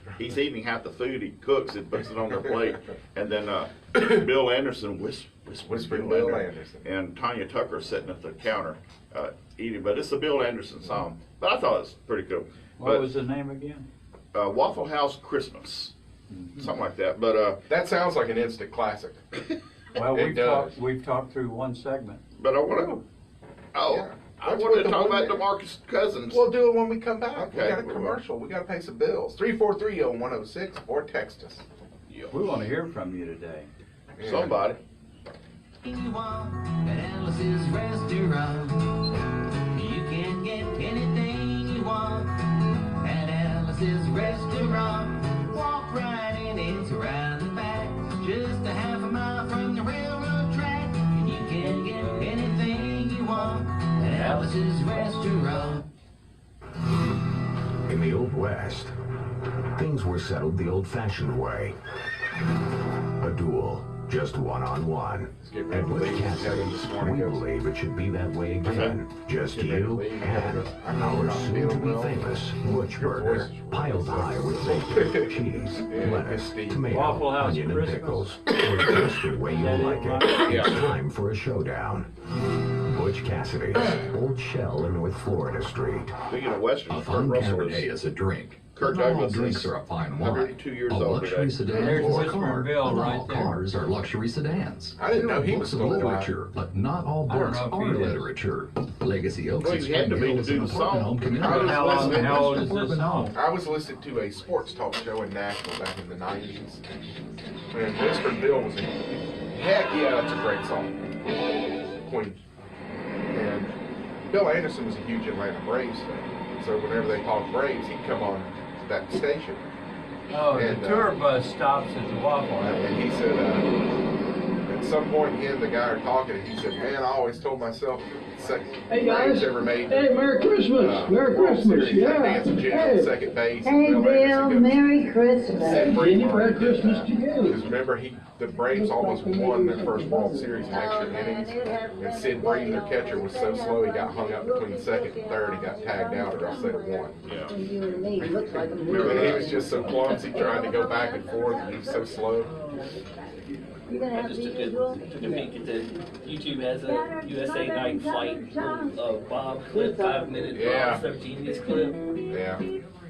[SPEAKER 4] food he cooks and puts it on their plate. And then Bill Anderson whispering Bill Anderson. And Tanya Tucker sitting at the counter eating. But it's a Bill Anderson song. But I thought it was pretty cool.
[SPEAKER 1] What was the name again?
[SPEAKER 4] Waffle House Christmas, something like that. But
[SPEAKER 3] that sounds like an instant classic.
[SPEAKER 1] Well, we've talked through one segment.
[SPEAKER 4] But I want to. I wanted to talk about DeMarcus Cousins.
[SPEAKER 3] We'll do it when we come back.
[SPEAKER 4] Okay,
[SPEAKER 3] We got a commercial. We got to pay some bills. 343-0106 or text us.
[SPEAKER 1] We want to hear from you today.
[SPEAKER 3] Yeah.
[SPEAKER 4] Somebody.
[SPEAKER 13] You want at Alice's restaurant. You can get anything you want at Alice's restaurant. Walk right in, it's around the back, just a half a mile from the railroad track. And you can get anything you want at Alice's restaurant.
[SPEAKER 9] In the Old West, things were settled the old-fashioned way. A duel, just one-on-one. At Butch Cassidy's, we believe it should be that way again. Just you and our soon-to-be famous Butch Burger, piled high with bacon, cheese, lettuce, tomato, onion, and pickles. Or just the way you like it. It's time for a showdown. Butch Cassidy's, Old Shell and North Florida Street.
[SPEAKER 4] Speaking of Western,
[SPEAKER 14] A fun Cabernet is a drink.
[SPEAKER 4] Kurt
[SPEAKER 14] Not all
[SPEAKER 4] Douglas
[SPEAKER 14] drinks
[SPEAKER 4] is
[SPEAKER 14] are a fine wine.
[SPEAKER 4] 102 years
[SPEAKER 14] a
[SPEAKER 4] old
[SPEAKER 14] luxury
[SPEAKER 4] today.
[SPEAKER 14] sedan
[SPEAKER 1] There's
[SPEAKER 14] or a
[SPEAKER 1] Whisper
[SPEAKER 14] car.
[SPEAKER 1] Bill
[SPEAKER 14] Not
[SPEAKER 1] right
[SPEAKER 14] all
[SPEAKER 1] there.
[SPEAKER 14] cars are luxury sedans.
[SPEAKER 3] I didn't
[SPEAKER 14] There
[SPEAKER 3] know
[SPEAKER 14] are
[SPEAKER 3] he
[SPEAKER 14] books
[SPEAKER 3] was
[SPEAKER 14] of
[SPEAKER 3] still alive.
[SPEAKER 14] literature, but not all
[SPEAKER 1] I don't
[SPEAKER 14] books
[SPEAKER 1] know if
[SPEAKER 14] are
[SPEAKER 1] he is.
[SPEAKER 14] literature. Legacy Oaks
[SPEAKER 4] Well,
[SPEAKER 14] is
[SPEAKER 4] you had to be to
[SPEAKER 14] Hills,
[SPEAKER 4] do
[SPEAKER 14] an
[SPEAKER 4] the
[SPEAKER 14] apartment
[SPEAKER 4] song.
[SPEAKER 14] home community.
[SPEAKER 1] How old is this
[SPEAKER 14] Suburban home.
[SPEAKER 1] song?
[SPEAKER 3] I was listening to a sports talk show in Nashville back in the 90s. And Whisper Bill was in. Heck yeah, that's a great song. Queen. And Bill Anderson was a huge Atlanta Braves fan. So whenever they called Braves, he'd come on that station.
[SPEAKER 1] Oh,
[SPEAKER 3] And,
[SPEAKER 1] the tour bus stops at the Waffle House.
[SPEAKER 3] And he said, at some point, he and the guy are talking, and he said, "Man, I always told myself,
[SPEAKER 15] Hey guys,
[SPEAKER 3] ever made.
[SPEAKER 15] Hey, Merry Christmas, Merry Christmas, yeah.
[SPEAKER 3] Dancing Jim
[SPEAKER 15] Hey,
[SPEAKER 3] on second base.
[SPEAKER 6] Hey, Bill, Merry Christmas.
[SPEAKER 15] Jenny, Merry Christmas to you.
[SPEAKER 3] Because remember, the Braves almost won their first World Series in extra innings, and Sid Bream, their catcher, was so slow he got hung up between second and third. He got tagged out, or else they'd have won.
[SPEAKER 4] Yeah.
[SPEAKER 6] You and me look like a
[SPEAKER 3] And he was just so clumsy trying to go back and forth, and he was so slow.
[SPEAKER 6] You gonna
[SPEAKER 2] I
[SPEAKER 6] have
[SPEAKER 2] just
[SPEAKER 6] the
[SPEAKER 2] took
[SPEAKER 6] usual?
[SPEAKER 2] a peek at the YouTube has a USA night flight Bob clip, 5 minute
[SPEAKER 3] Yeah.
[SPEAKER 2] Bob 17 minutes clip.
[SPEAKER 3] Yeah.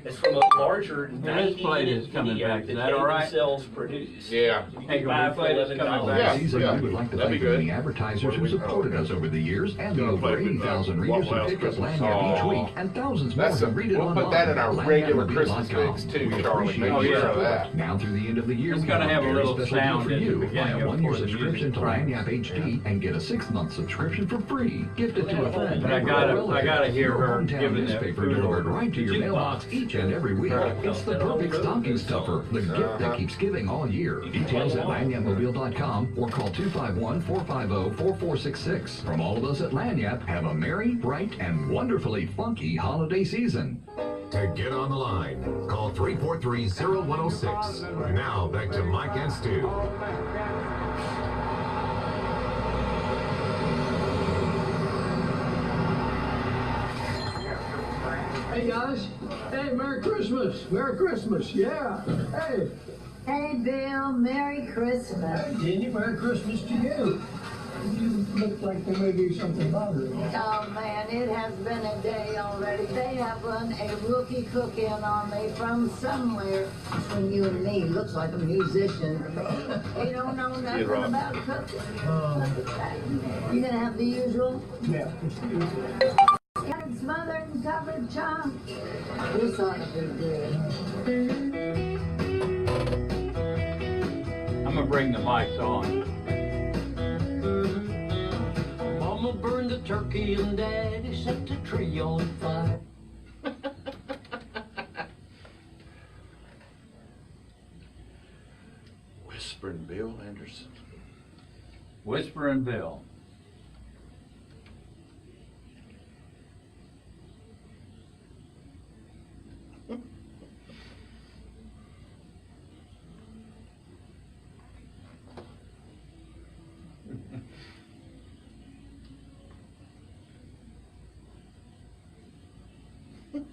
[SPEAKER 2] It's from a larger
[SPEAKER 1] This
[SPEAKER 2] 90
[SPEAKER 1] plate is
[SPEAKER 2] minute
[SPEAKER 1] coming
[SPEAKER 2] video
[SPEAKER 1] back. Is
[SPEAKER 2] that
[SPEAKER 1] that
[SPEAKER 2] they
[SPEAKER 1] all right?
[SPEAKER 2] themselves produce.
[SPEAKER 3] Yeah.
[SPEAKER 2] You
[SPEAKER 1] Hey,
[SPEAKER 2] can
[SPEAKER 1] can
[SPEAKER 2] buy
[SPEAKER 1] we
[SPEAKER 2] for
[SPEAKER 1] play this
[SPEAKER 2] $11.
[SPEAKER 1] coming back?
[SPEAKER 3] Yeah.
[SPEAKER 14] Season,
[SPEAKER 3] Yeah.
[SPEAKER 14] we would like to
[SPEAKER 3] That'd
[SPEAKER 14] thank
[SPEAKER 3] be good.
[SPEAKER 14] the advertisers who supported us over the years and the
[SPEAKER 4] Gonna
[SPEAKER 14] over
[SPEAKER 4] play with,
[SPEAKER 14] 80,000 readers
[SPEAKER 4] Waffle
[SPEAKER 14] who
[SPEAKER 4] House
[SPEAKER 14] pick up
[SPEAKER 4] Christmas.
[SPEAKER 14] Lanyard each
[SPEAKER 3] Aw.
[SPEAKER 14] week and thousands more
[SPEAKER 3] That's
[SPEAKER 14] who read it
[SPEAKER 3] we'll
[SPEAKER 14] online.
[SPEAKER 3] put that in our regular Christmas
[SPEAKER 14] Lanyardmobile.com.
[SPEAKER 3] mix too,
[SPEAKER 14] We
[SPEAKER 3] Charlie.
[SPEAKER 14] appreciate
[SPEAKER 3] Make
[SPEAKER 14] your
[SPEAKER 3] sure of
[SPEAKER 14] support.
[SPEAKER 3] that.
[SPEAKER 14] Now through the end of the year,
[SPEAKER 1] It's
[SPEAKER 14] we
[SPEAKER 1] gonna have a
[SPEAKER 14] very
[SPEAKER 1] little
[SPEAKER 14] special deal
[SPEAKER 1] sound
[SPEAKER 14] for
[SPEAKER 1] in the
[SPEAKER 14] you. Buy
[SPEAKER 1] beginning
[SPEAKER 14] a
[SPEAKER 1] of
[SPEAKER 14] 1-year
[SPEAKER 1] course the
[SPEAKER 14] subscription
[SPEAKER 1] music
[SPEAKER 14] to
[SPEAKER 1] playing.
[SPEAKER 14] Lanyard HD and get a 6-month subscription for free. Gift it to a friend.
[SPEAKER 1] But I gotta hear
[SPEAKER 14] Your
[SPEAKER 1] her
[SPEAKER 14] hometown
[SPEAKER 1] giving that
[SPEAKER 14] newspaper
[SPEAKER 1] food
[SPEAKER 14] delivered
[SPEAKER 1] order.
[SPEAKER 14] right to your mailbox each and every week. It's the perfect stocking stuffer, the gift that keeps giving all year. Details at lanyardmobile.com or call 251-450-4466. From all of us at Lanyard, have a merry, bright, and wonderfully funky holiday season.
[SPEAKER 9] To get on the line, call 343-0106. Now back to Mike and Stu.
[SPEAKER 15] Hey guys, hey, Merry Christmas, Merry Christmas, yeah. Hey,
[SPEAKER 6] Hey, Bill, Merry Christmas.
[SPEAKER 15] hey, Jenny, Merry Christmas to you. You look like there may be something bothering you.
[SPEAKER 6] Oh man, it has been a day already. They have run a rookie cook-in on me from somewhere. Between you and me, looks like a musician. They don't know nothing
[SPEAKER 4] right.
[SPEAKER 6] about cooking. You gonna have the usual?
[SPEAKER 15] Yeah, it's the usual.
[SPEAKER 6] Scattered, smothered, and covered chunk. This ought to be good.
[SPEAKER 1] I'm gonna bring the mics on.
[SPEAKER 13] Mama burned the turkey and Daddy set the tree on fire.
[SPEAKER 4] Whispering Bill Anderson.
[SPEAKER 1] Whispering Bill.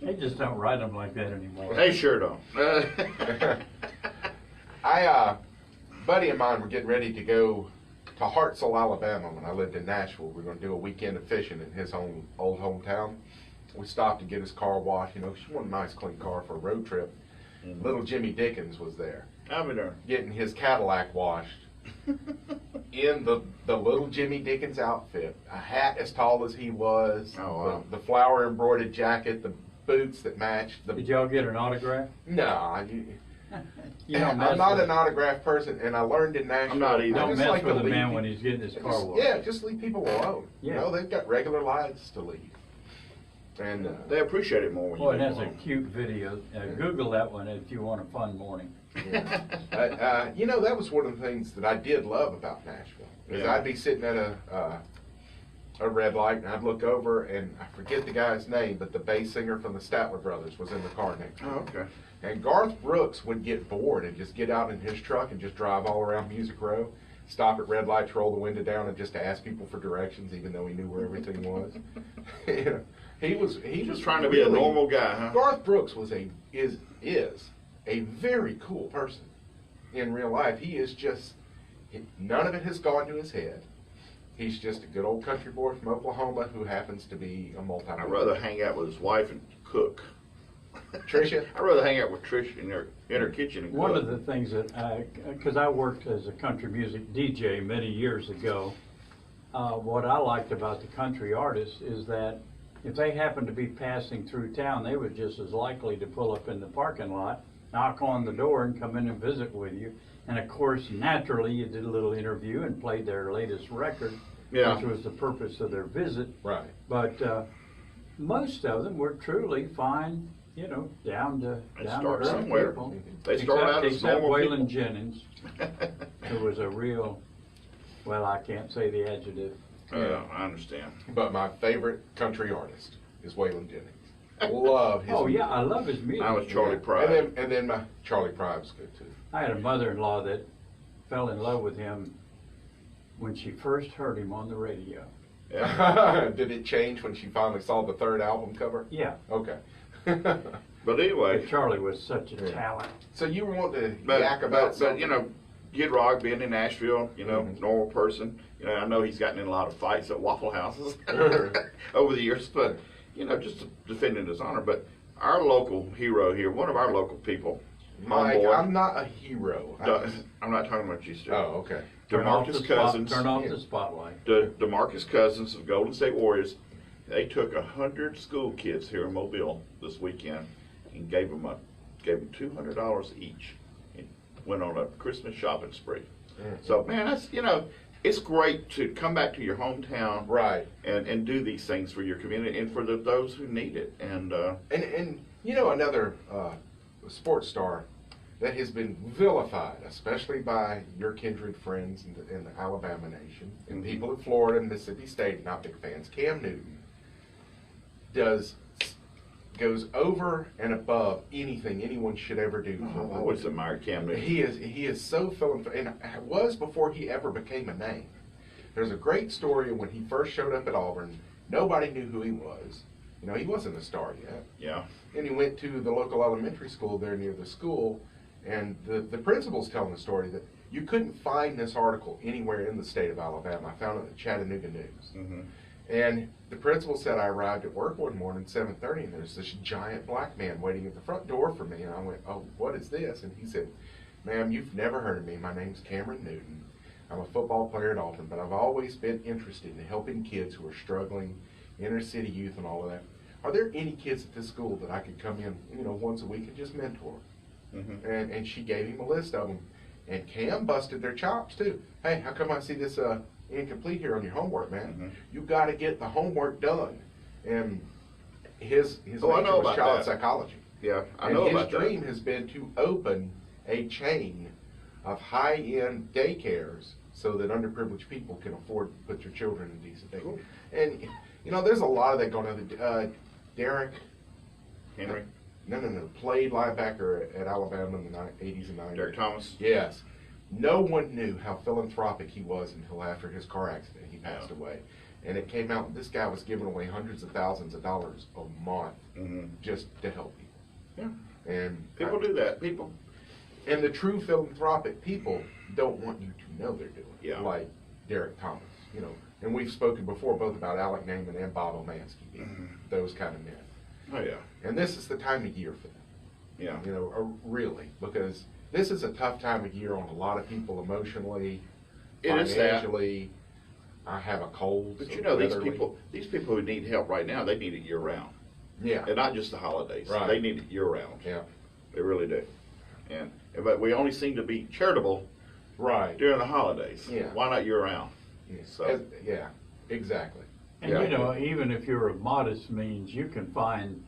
[SPEAKER 1] They just don't write them like that anymore.
[SPEAKER 4] They sure don't.
[SPEAKER 3] Buddy of mine were getting ready to go to Hartselle, Alabama when I lived in Nashville. We were going to do a weekend of fishing in his old hometown. We stopped to get his car washed. You know, she wanted a nice clean car for a road trip. Little Jimmy Dickens was there.
[SPEAKER 4] I'll be darned.
[SPEAKER 3] Getting his Cadillac washed in the little Jimmy Dickens outfit. A hat as tall as he was.
[SPEAKER 4] Oh, wow.
[SPEAKER 3] The flower embroidered jacket, the boots that matched.
[SPEAKER 1] Did y'all get an autograph?
[SPEAKER 3] No,
[SPEAKER 1] You don't mess
[SPEAKER 3] I'm not
[SPEAKER 1] with
[SPEAKER 3] an autograph person, and I learned in Nashville.
[SPEAKER 4] I'm not either.
[SPEAKER 3] I
[SPEAKER 1] Don't
[SPEAKER 3] just
[SPEAKER 1] mess
[SPEAKER 3] like
[SPEAKER 1] with
[SPEAKER 3] to
[SPEAKER 1] a
[SPEAKER 3] leave
[SPEAKER 1] man
[SPEAKER 3] people-
[SPEAKER 1] when he's getting his car washed.
[SPEAKER 3] Yeah, just leave people alone.
[SPEAKER 1] Yeah.
[SPEAKER 3] You know, they've got regular lives to lead. And
[SPEAKER 4] They appreciate it more when
[SPEAKER 1] Boy,
[SPEAKER 4] you
[SPEAKER 1] that's
[SPEAKER 4] leave
[SPEAKER 1] a
[SPEAKER 4] them
[SPEAKER 1] cute video. Google that one if you want a fun morning.
[SPEAKER 3] you know, that was one of the things that I did love about Nashville. Is
[SPEAKER 4] Yeah.
[SPEAKER 3] I'd be sitting at a red light, and I'd look over, and I forget the guy's name, but the bass singer from the Statler Brothers was in the car next to me.
[SPEAKER 4] Oh, okay.
[SPEAKER 3] And Garth Brooks would get bored and just get out in his truck and just drive all around Music Row, stop at red lights, roll the window down, and just ask people for directions, even though he knew where everything was. You know, he was
[SPEAKER 4] Just trying to be a
[SPEAKER 3] really-
[SPEAKER 4] normal guy, huh?
[SPEAKER 3] Garth Brooks was is a very cool person in real life. He is just, none of it has gone to his head. He's just a good old country boy from Oklahoma who happens to be a multi-millionaire.
[SPEAKER 4] I'd rather hang out with his wife and cook.
[SPEAKER 3] Tricia?
[SPEAKER 4] I'd rather hang out with Trish in her kitchen and
[SPEAKER 1] One
[SPEAKER 4] cook.
[SPEAKER 1] of the things that because I worked as a country music DJ many years ago, what I liked about the country artists is that if they happened to be passing through town, they were just as likely to pull up in the parking lot, knock on the door, and come in and visit with you. And of course, naturally, you did a little interview and played their latest record,
[SPEAKER 4] Yeah.
[SPEAKER 1] which was the purpose of their visit.
[SPEAKER 3] Right.
[SPEAKER 1] But most of them were truly fine, you know, down to
[SPEAKER 4] start
[SPEAKER 1] earth
[SPEAKER 4] somewhere.
[SPEAKER 1] people.
[SPEAKER 4] They start out as
[SPEAKER 1] Except
[SPEAKER 4] normal
[SPEAKER 1] Waylon
[SPEAKER 4] people.
[SPEAKER 1] Jennings, who was a real Well, I can't say the adjective.
[SPEAKER 4] I understand.
[SPEAKER 3] But my favorite country artist is Waylon Jennings. Love his
[SPEAKER 1] Oh yeah, I love his music.
[SPEAKER 4] I was Charlie Pride.
[SPEAKER 3] And then my Charlie Pride was good too.
[SPEAKER 1] I had a mother-in-law that fell in love with him when she first heard him on the radio.
[SPEAKER 3] Yeah. Did it change when she finally saw the third album cover?
[SPEAKER 1] Yeah.
[SPEAKER 3] Okay.
[SPEAKER 4] But anyway,
[SPEAKER 1] Charlie was such a talent.
[SPEAKER 3] So you want to yak about something?
[SPEAKER 4] But, you know, Kid Rock being in Nashville, you know, normal person. You know, I know he's gotten in a lot of fights at Waffle Houses over the years, but, you know, just defending his honor. But our local hero here, one of our local people,
[SPEAKER 3] Mike,
[SPEAKER 4] homeboy,
[SPEAKER 3] I'm not a hero.
[SPEAKER 4] I'm not talking about you, Stu.
[SPEAKER 3] Oh, okay.
[SPEAKER 4] DeMarcus Cousins.
[SPEAKER 1] Turn off the spotlight.
[SPEAKER 4] DeMarcus Cousins of Golden State Warriors. They took 100 school kids here in Mobile this weekend and gave them $200 each. And went on a Christmas shopping spree. So man, that's, you know, it's great to come back to your hometown,
[SPEAKER 3] right,
[SPEAKER 4] and do these things for your community and for those who need it. And
[SPEAKER 3] you know, another sports star that has been vilified, especially by your kindred friends in the Alabama nation, and people in Florida and Mississippi State, not big fans, Cam Newton, goes over and above anything anyone should ever do.
[SPEAKER 4] I always admired Cam Newton.
[SPEAKER 3] He is so philanthropic, and was before he ever became a name. There's a great story of when he first showed up at Auburn. Nobody knew who he was. You know, he wasn't a star yet.
[SPEAKER 4] Yeah.
[SPEAKER 3] And he went to the local elementary school there near the school, and the principal's telling the story that you couldn't find this article anywhere in the state of Alabama. I found it in the Chattanooga News.
[SPEAKER 4] Mm-hmm.
[SPEAKER 3] And the principal said, I arrived at work one morning, 7:30, and there's this giant black man waiting at the front door for me. And I went, oh, what is this? And he said, ma'am, you've never heard of me. My name's Cameron Newton. I'm a football player at Auburn, but I've always been interested in helping kids who are struggling, inner city youth and all of that. Are there any kids at this school that I could come in, you know, once a week and just mentor?
[SPEAKER 4] Mm-hmm.
[SPEAKER 3] And she gave him a list of them. And Cam busted their chops too. Hey, how come I see this incomplete here on your homework, man?
[SPEAKER 4] Mm-hmm.
[SPEAKER 3] You got to get the homework done. And his major
[SPEAKER 4] I know
[SPEAKER 3] was
[SPEAKER 4] about
[SPEAKER 3] child
[SPEAKER 4] that.
[SPEAKER 3] psychology.
[SPEAKER 4] Yeah, I know about that.
[SPEAKER 3] His dream has been to open a chain of high-end daycares so that underprivileged people can afford to put their children in decent daycare. Cool. And you know, there's a lot of that going on. Derek
[SPEAKER 4] Henry.
[SPEAKER 3] No. Played linebacker at Alabama in the 80s and 90s.
[SPEAKER 4] Derek Thomas.
[SPEAKER 3] Yes. No one knew how philanthropic he was until after his car accident. He passed away. And it came out, this guy was giving away hundreds of thousands of dollars a month just to help people.
[SPEAKER 4] Yeah.
[SPEAKER 3] And
[SPEAKER 4] people do that. People.
[SPEAKER 3] And the true philanthropic people don't want you to know they're doing it.
[SPEAKER 4] Yeah.
[SPEAKER 3] Like Derek Thomas, you know. And we've spoken before both about Alec Naiman and Bob Omansky, those kind of men.
[SPEAKER 4] Oh, yeah.
[SPEAKER 3] And this is the time of year for them.
[SPEAKER 4] Yeah.
[SPEAKER 3] You know, really, because this is a tough time of year on a lot of people emotionally, financially. I have a cold.
[SPEAKER 4] But you know, these people who need help right now, they need it year round.
[SPEAKER 3] Yeah.
[SPEAKER 4] And not just the holidays.
[SPEAKER 3] Right.
[SPEAKER 4] They need it year round.
[SPEAKER 3] Yeah.
[SPEAKER 4] They really do. But we only seem to be charitable during the holidays.
[SPEAKER 3] Yeah.
[SPEAKER 4] Why not year round?
[SPEAKER 3] Yeah.
[SPEAKER 4] So.
[SPEAKER 3] Yeah, exactly.
[SPEAKER 1] And you know, even if you're of modest means, you can find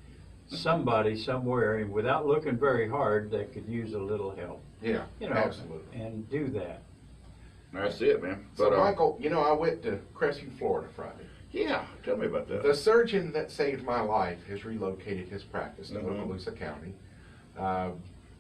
[SPEAKER 1] somebody somewhere, and without looking very hard, that could use a little help.
[SPEAKER 3] Yeah,
[SPEAKER 1] you know,
[SPEAKER 3] absolutely.
[SPEAKER 1] And do that.
[SPEAKER 4] That's it, man.
[SPEAKER 3] So, Michael, you know, I went to Crestview, Florida Friday.
[SPEAKER 4] Yeah, tell me about that.
[SPEAKER 3] The surgeon that saved my life has relocated his practice to Okaloosa County.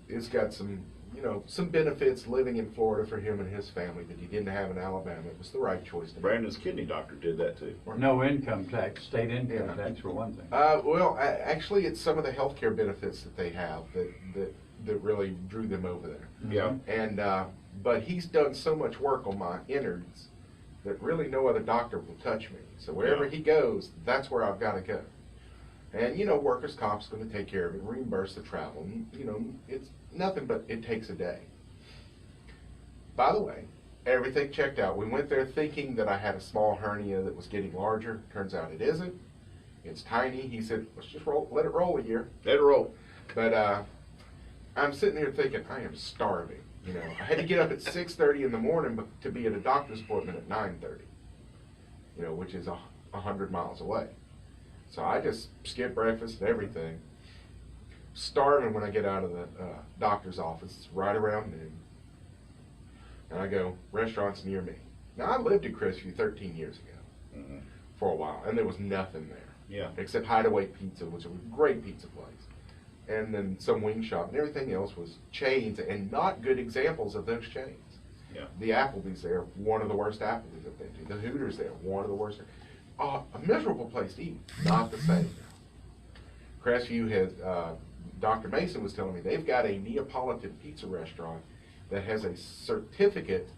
[SPEAKER 3] It's got some, you know, some benefits living in Florida for him and his family that he didn't have in Alabama. It was the right choice to make.
[SPEAKER 4] Brandon's kidney doctor did that too.
[SPEAKER 1] No income tax, state income tax for one thing.
[SPEAKER 3] Well, actually, it's some of the health care benefits that they have that really drew them over there.
[SPEAKER 4] Yeah.
[SPEAKER 3] And but he's done so much work on my innards that really no other doctor will touch me. So wherever he goes, that's where I've got to go. And you know, workers' comp's going to take care of it, reimburse the travel. And, you know, it's nothing but it takes a day. By the way, everything checked out. We went there thinking that I had a small hernia that was getting larger. Turns out it isn't. It's tiny. He said, let's just let it roll a year.
[SPEAKER 4] Let it roll.
[SPEAKER 3] But I'm sitting here thinking, I am starving. You know, I had to get up at 6:30 in the morning to be at a doctor's appointment at 9:30. You know, which is 100 miles away. So I just skipped breakfast and everything. Starving when I get out of the doctor's office. It's right around noon. And I go, restaurants near me. Now, I lived in Crestview 13 years ago for a while, and there was nothing there.
[SPEAKER 4] Yeah.
[SPEAKER 3] Except Hideaway Pizza, which was a great pizza place. And then some wing shop, and everything else was chains, and not good examples of those chains.
[SPEAKER 4] Yeah.
[SPEAKER 3] The Applebee's there, one of the worst Applebee's I've been to. The Hooters there, one of the worst. A miserable place to eat, not the same. Crestview has, Dr. Mason was telling me, they've got a Neapolitan pizza restaurant that has a certificate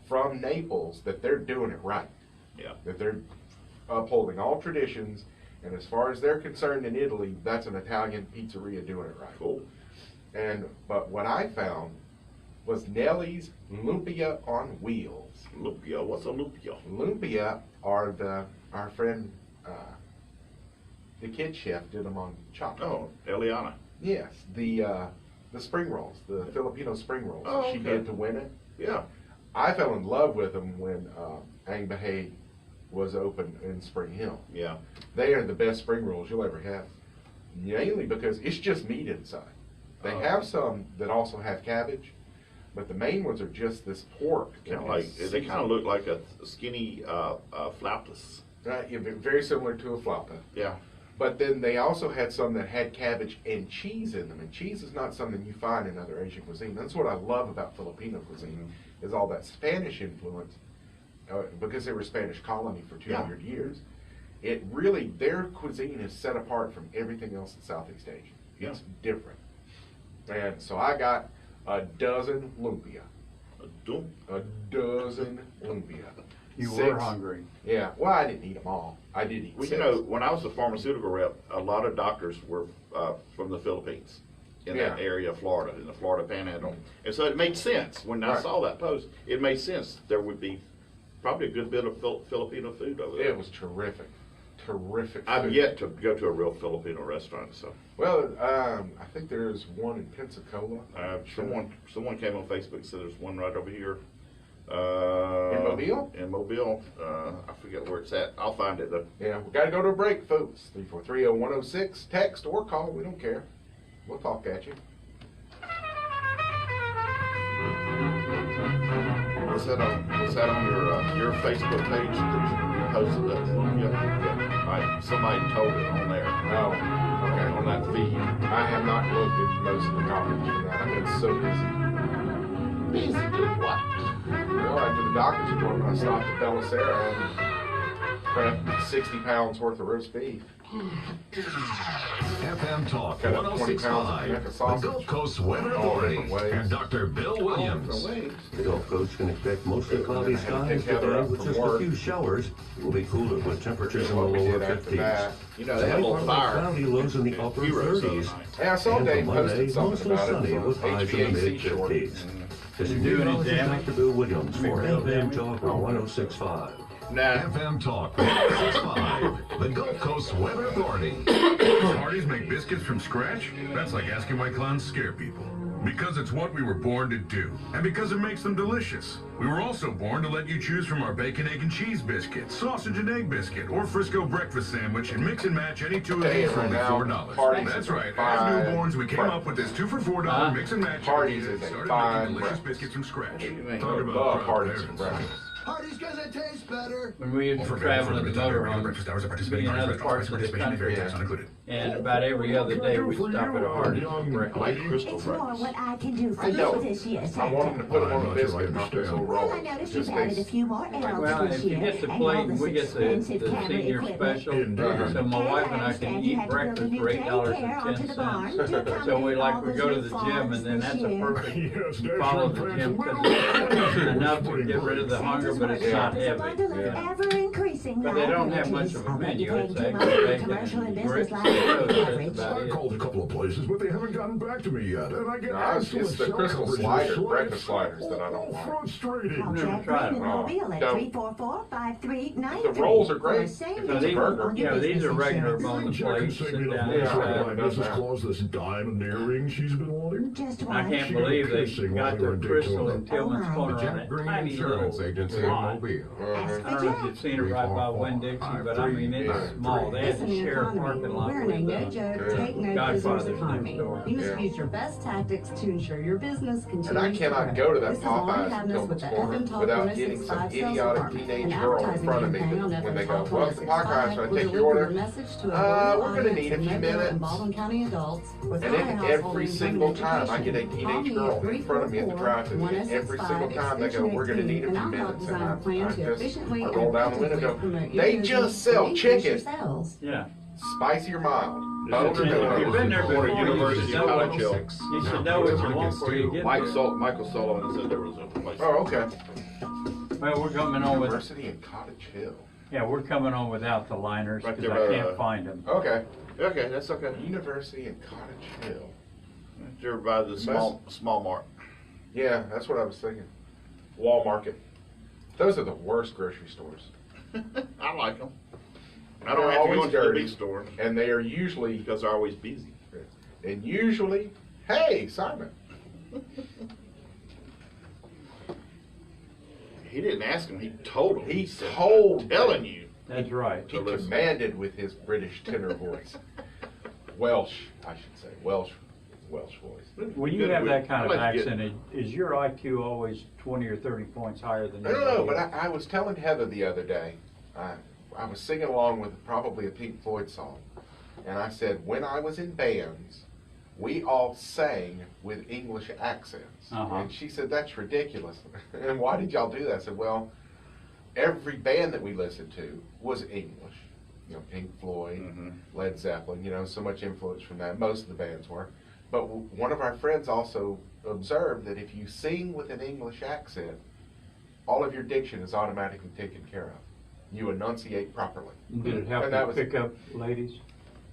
[SPEAKER 3] from Naples that they're doing it right.
[SPEAKER 4] Yeah.
[SPEAKER 3] That they're upholding all traditions, and as far as they're concerned in Italy, that's an Italian pizzeria doing it right.
[SPEAKER 4] Cool.
[SPEAKER 3] But what I found was Nelly's Lumpia on Wheels.
[SPEAKER 4] Lumpia, what's a lumpia?
[SPEAKER 3] Lumpia are our friend, the kid chef did them on chocolate.
[SPEAKER 4] Oh, Eliana.
[SPEAKER 3] Yes, the spring rolls, the Filipino spring rolls.
[SPEAKER 4] Oh,
[SPEAKER 3] She
[SPEAKER 4] okay.
[SPEAKER 3] did to win it.
[SPEAKER 4] Yeah.
[SPEAKER 3] I fell in love with them when Ang Bahei was open in Spring Hill.
[SPEAKER 4] Yeah.
[SPEAKER 3] They are the best spring rolls you'll ever have. Mainly because it's just meat inside. They have some that also have cabbage, but the main ones are just this pork.
[SPEAKER 4] Kind of like, they kind of look like a skinny flautas.
[SPEAKER 3] Yeah, very similar to a flauta.
[SPEAKER 4] Yeah.
[SPEAKER 3] But then they also had some that had cabbage and cheese in them, and cheese is not something you find in other Asian cuisine. That's what I love about Filipino cuisine, is all that Spanish influence, because they were a Spanish colony for 200 years. It really, their cuisine is set apart from everything else in Southeast Asia. It's different. And so I got a dozen lumpia. A dozen lumpia.
[SPEAKER 1] You were hungry.
[SPEAKER 3] Yeah, well, I didn't eat them all. I did eat
[SPEAKER 4] Well,
[SPEAKER 3] six.
[SPEAKER 4] you know, when I was a pharmaceutical rep, a lot of doctors were from the Philippines, in that area of Florida, in the Florida Panhandle. And so it made sense. When I saw that post, it made sense. There would be probably a good bit of Filipino food over there.
[SPEAKER 3] It was terrific. Terrific
[SPEAKER 4] I've
[SPEAKER 3] food.
[SPEAKER 4] yet to go to a real Filipino restaurant, so.
[SPEAKER 3] Well, I think there's one in Pensacola.
[SPEAKER 4] Someone came on Facebook and said there's one right over here.
[SPEAKER 3] In Mobile?
[SPEAKER 4] In Mobile. I forget where it's at. I'll find it though.
[SPEAKER 3] Yeah, we got to go to a break, folks. 343-0106. Text or call. We don't care. We'll talk at you.
[SPEAKER 4] What's that on your Facebook page that you posted that? Yeah. Right. Somebody told it on there.
[SPEAKER 3] Oh, okay. On that feed. I have not looked at most of the comments from that. I've been so busy. Busy doing what? Well, after the doctor's appointment, I stopped at Belisara and prepped 60 pounds worth of roast beef.
[SPEAKER 14] FM Talk
[SPEAKER 3] Cut up 20 pounds of
[SPEAKER 14] 1065,
[SPEAKER 3] neck of
[SPEAKER 14] the
[SPEAKER 3] sausage.
[SPEAKER 14] Gulf Coast Weather
[SPEAKER 3] All
[SPEAKER 14] Authority,
[SPEAKER 3] different ways.
[SPEAKER 14] and Dr. Bill Williams.
[SPEAKER 16] The Gulf Coast can expect mostly cloudy
[SPEAKER 3] I had to
[SPEAKER 16] skies
[SPEAKER 3] pick Heather
[SPEAKER 16] today
[SPEAKER 3] up
[SPEAKER 16] with
[SPEAKER 3] from
[SPEAKER 16] just a
[SPEAKER 3] work.
[SPEAKER 16] few showers. It will be cooler with temperatures in the
[SPEAKER 3] What we
[SPEAKER 16] lower
[SPEAKER 3] did after
[SPEAKER 16] 50s.
[SPEAKER 3] that.
[SPEAKER 4] You know, they had a little fire.
[SPEAKER 16] Cloudy lows in the upper
[SPEAKER 4] Heroes the other
[SPEAKER 16] 30s.
[SPEAKER 4] night.
[SPEAKER 3] Yeah, I saw
[SPEAKER 16] And
[SPEAKER 3] Dave
[SPEAKER 16] for Monday,
[SPEAKER 3] posted something
[SPEAKER 16] mostly
[SPEAKER 3] about it.
[SPEAKER 16] sunny
[SPEAKER 3] It's
[SPEAKER 16] with
[SPEAKER 3] on
[SPEAKER 16] highs in the
[SPEAKER 3] HVAC
[SPEAKER 16] mid
[SPEAKER 3] short.
[SPEAKER 16] 50s. This is
[SPEAKER 1] You doing any
[SPEAKER 16] meteorologist
[SPEAKER 1] damage?
[SPEAKER 16] Dr. Bill Williams for
[SPEAKER 1] Real
[SPEAKER 16] FM
[SPEAKER 1] damage?
[SPEAKER 16] Talk on 1065.
[SPEAKER 4] Nah.
[SPEAKER 14] FM Talk 1065, the Gulf Coast Weather Authority. Smarties make biscuits from scratch? That's like asking why clowns scare people. Because it's what we were born to do, and because it makes them delicious. We were also born to let you choose from our bacon, egg, and cheese biscuit, sausage and egg biscuit, or Frisco breakfast sandwich, and mix and match any two of these for only $4. That's right, as newborns, we came up with this 2 for $4 mix and match.
[SPEAKER 3] Hardee's
[SPEAKER 14] idea
[SPEAKER 3] is
[SPEAKER 14] that
[SPEAKER 3] a
[SPEAKER 14] started
[SPEAKER 3] fine
[SPEAKER 14] making delicious
[SPEAKER 3] breakfast.
[SPEAKER 14] biscuits from scratch.
[SPEAKER 3] I
[SPEAKER 14] Talk about
[SPEAKER 3] love
[SPEAKER 14] proud
[SPEAKER 3] Hardee's for
[SPEAKER 14] parents.
[SPEAKER 3] breakfast.
[SPEAKER 15] Hardee's because it tastes better.
[SPEAKER 1] When we used to travel in the motorhome, being in other parts of the country, and about every other day we'd stop at a Hardee's for breakfast.
[SPEAKER 4] Crystal
[SPEAKER 17] It's more
[SPEAKER 4] breakfast.
[SPEAKER 17] what I can do for
[SPEAKER 3] I
[SPEAKER 17] you
[SPEAKER 3] know.
[SPEAKER 17] this year,
[SPEAKER 3] I
[SPEAKER 17] Santa.
[SPEAKER 3] want them to put them on the biscuit, not this little roll.
[SPEAKER 17] Well, I noticed
[SPEAKER 3] Just
[SPEAKER 17] you've added a
[SPEAKER 3] taste.
[SPEAKER 17] few more elves
[SPEAKER 1] Well,
[SPEAKER 17] this
[SPEAKER 1] if you
[SPEAKER 17] year,
[SPEAKER 1] get the
[SPEAKER 17] and
[SPEAKER 1] plate,
[SPEAKER 17] all this
[SPEAKER 1] we get the
[SPEAKER 17] expensive camera
[SPEAKER 1] senior
[SPEAKER 17] equipment.
[SPEAKER 1] special, so my wife and I can eat breakfast for $8.10. So we go to the gym, and then that's a perfect, you follow the gym, because it's enough to get rid of the hunger, but it's not heavy.
[SPEAKER 17] Ever increasing
[SPEAKER 1] But they don't have much of a menu, it's eggs, bacon,
[SPEAKER 17] commercial and
[SPEAKER 1] and
[SPEAKER 17] business
[SPEAKER 1] grits,
[SPEAKER 17] like
[SPEAKER 1] and toast,
[SPEAKER 17] average.
[SPEAKER 1] that's about
[SPEAKER 5] I
[SPEAKER 1] it.
[SPEAKER 5] called a couple of places, but they haven't gotten back to me yet, and I get
[SPEAKER 3] No, it's the crystal slider, breakfast sliders that I don't like.
[SPEAKER 5] frustrating.
[SPEAKER 1] I've never tried them.
[SPEAKER 17] Mobile at
[SPEAKER 3] Don't.
[SPEAKER 17] 344-5393.
[SPEAKER 3] The rolls are great.
[SPEAKER 17] For same
[SPEAKER 3] If
[SPEAKER 1] So
[SPEAKER 3] it's a
[SPEAKER 1] these,
[SPEAKER 3] burger.
[SPEAKER 1] you know, these are regular
[SPEAKER 17] insurance.
[SPEAKER 1] on the
[SPEAKER 5] Jack can
[SPEAKER 1] plate,
[SPEAKER 5] save
[SPEAKER 1] sit
[SPEAKER 5] me the
[SPEAKER 1] down
[SPEAKER 5] money
[SPEAKER 1] and
[SPEAKER 5] for
[SPEAKER 1] have
[SPEAKER 5] my
[SPEAKER 1] it.
[SPEAKER 5] Mrs. Claus this diamond earring she's been wanting.
[SPEAKER 17] Just
[SPEAKER 1] I
[SPEAKER 17] one.
[SPEAKER 1] can't
[SPEAKER 5] She
[SPEAKER 1] believe they
[SPEAKER 5] kissing
[SPEAKER 1] got
[SPEAKER 5] while we were
[SPEAKER 1] the
[SPEAKER 5] in
[SPEAKER 1] crystal
[SPEAKER 5] Daytona.
[SPEAKER 1] in Tillman's
[SPEAKER 17] Oh,
[SPEAKER 1] Corner
[SPEAKER 17] my.
[SPEAKER 1] on that tiny little lot.
[SPEAKER 9] Agency in Mobile.
[SPEAKER 17] Ask
[SPEAKER 1] I
[SPEAKER 17] for
[SPEAKER 1] don't know if
[SPEAKER 17] Jack.
[SPEAKER 1] you've seen it right by Winn-Dixie, but I mean, it's small. They had to share a parking lot
[SPEAKER 17] We're
[SPEAKER 1] with
[SPEAKER 17] in a no-joke, take-no business
[SPEAKER 1] Godfather's
[SPEAKER 17] economy.
[SPEAKER 1] next door.
[SPEAKER 17] You must use your best tactics to ensure your business continues
[SPEAKER 3] And I cannot
[SPEAKER 17] to
[SPEAKER 3] go
[SPEAKER 17] grow.
[SPEAKER 3] to that
[SPEAKER 17] This is Lawn
[SPEAKER 3] Popeyes in
[SPEAKER 17] Cabinets with
[SPEAKER 3] Tillman's
[SPEAKER 17] the
[SPEAKER 3] Corner
[SPEAKER 17] FM Talk
[SPEAKER 3] without getting
[SPEAKER 17] 1065
[SPEAKER 3] some
[SPEAKER 17] sales
[SPEAKER 3] idiotic
[SPEAKER 17] department.
[SPEAKER 3] teenage
[SPEAKER 17] An
[SPEAKER 3] girl in
[SPEAKER 17] advertising
[SPEAKER 3] front of me
[SPEAKER 17] campaign on
[SPEAKER 3] when
[SPEAKER 17] FM
[SPEAKER 3] they go,
[SPEAKER 17] Talk
[SPEAKER 3] "Welcome to Popeyes,
[SPEAKER 17] 1065
[SPEAKER 3] can I
[SPEAKER 17] will
[SPEAKER 3] take your
[SPEAKER 17] deliver
[SPEAKER 3] order?"
[SPEAKER 17] the message to a
[SPEAKER 3] We're gonna need a few minutes.
[SPEAKER 17] and Baldwin County adults with
[SPEAKER 3] And
[SPEAKER 17] high
[SPEAKER 3] then
[SPEAKER 17] household
[SPEAKER 3] every
[SPEAKER 17] income
[SPEAKER 3] single
[SPEAKER 17] and
[SPEAKER 3] time I get a
[SPEAKER 17] education.
[SPEAKER 3] teenage
[SPEAKER 17] Call me
[SPEAKER 3] girl
[SPEAKER 17] at
[SPEAKER 3] in front of me at the drive-thru, and every single time they go, "We're gonna need a few
[SPEAKER 17] 344-1065-18, and I'll help
[SPEAKER 3] minutes," and
[SPEAKER 17] design a plan to efficiently
[SPEAKER 3] I
[SPEAKER 17] and
[SPEAKER 3] roll down the window and go,
[SPEAKER 17] effectively promote your
[SPEAKER 3] "They
[SPEAKER 17] business
[SPEAKER 3] just
[SPEAKER 17] and
[SPEAKER 3] sell
[SPEAKER 17] increase your
[SPEAKER 3] chicken,
[SPEAKER 17] sales.
[SPEAKER 1] Yeah.
[SPEAKER 3] spicy or mild."
[SPEAKER 1] If you've been there before,
[SPEAKER 4] University
[SPEAKER 1] you
[SPEAKER 4] of
[SPEAKER 1] should know
[SPEAKER 4] College Hill.
[SPEAKER 1] you should know what you want before you get there.
[SPEAKER 4] Michael Sullivan said there was a place.
[SPEAKER 3] Oh, okay.
[SPEAKER 1] Well, we're coming on with,
[SPEAKER 3] University in Cottage Hill.
[SPEAKER 1] yeah, we're coming on without the liners
[SPEAKER 4] Right
[SPEAKER 1] because
[SPEAKER 4] there
[SPEAKER 1] I
[SPEAKER 4] by,
[SPEAKER 1] can't find them.
[SPEAKER 3] Okay.
[SPEAKER 4] Okay, that's okay.
[SPEAKER 3] University in Cottage Hill.
[SPEAKER 4] They're by the small mart.
[SPEAKER 3] Yeah, that's what I was thinking. Walmart. Those are the worst grocery stores.
[SPEAKER 4] I like them. I
[SPEAKER 3] They're
[SPEAKER 4] don't have to go
[SPEAKER 3] always
[SPEAKER 4] into the
[SPEAKER 3] dirty,
[SPEAKER 4] big store
[SPEAKER 3] and they are usually,
[SPEAKER 4] because they're always busy.
[SPEAKER 3] and usually, hey, Simon.
[SPEAKER 4] He didn't ask him, he told him.
[SPEAKER 3] He
[SPEAKER 4] said,
[SPEAKER 3] told
[SPEAKER 4] "I'm telling
[SPEAKER 3] them.
[SPEAKER 4] you."
[SPEAKER 1] That's right.
[SPEAKER 3] He commanded with his British tenor voice. Welsh, I should say. Welsh voice.
[SPEAKER 1] When you have that kind of accent, is your IQ always 20 or 30 points higher than
[SPEAKER 3] I don't know, but
[SPEAKER 1] everybody else?
[SPEAKER 3] I was telling Heather the other day, I was singing along with probably a Pink Floyd song, and I said, when I was in bands, we all sang with English accents. And she said, that's ridiculous. And why did y'all do that? I said, well, every band that we listened to was English. You know, Pink Floyd, Led Zeppelin, you know, so much influence from that. Most of the bands were. But one of our friends also observed that if you sing with an English accent, all of your diction is automatically taken care of. You enunciate properly.
[SPEAKER 1] Did it help you pick up ladies?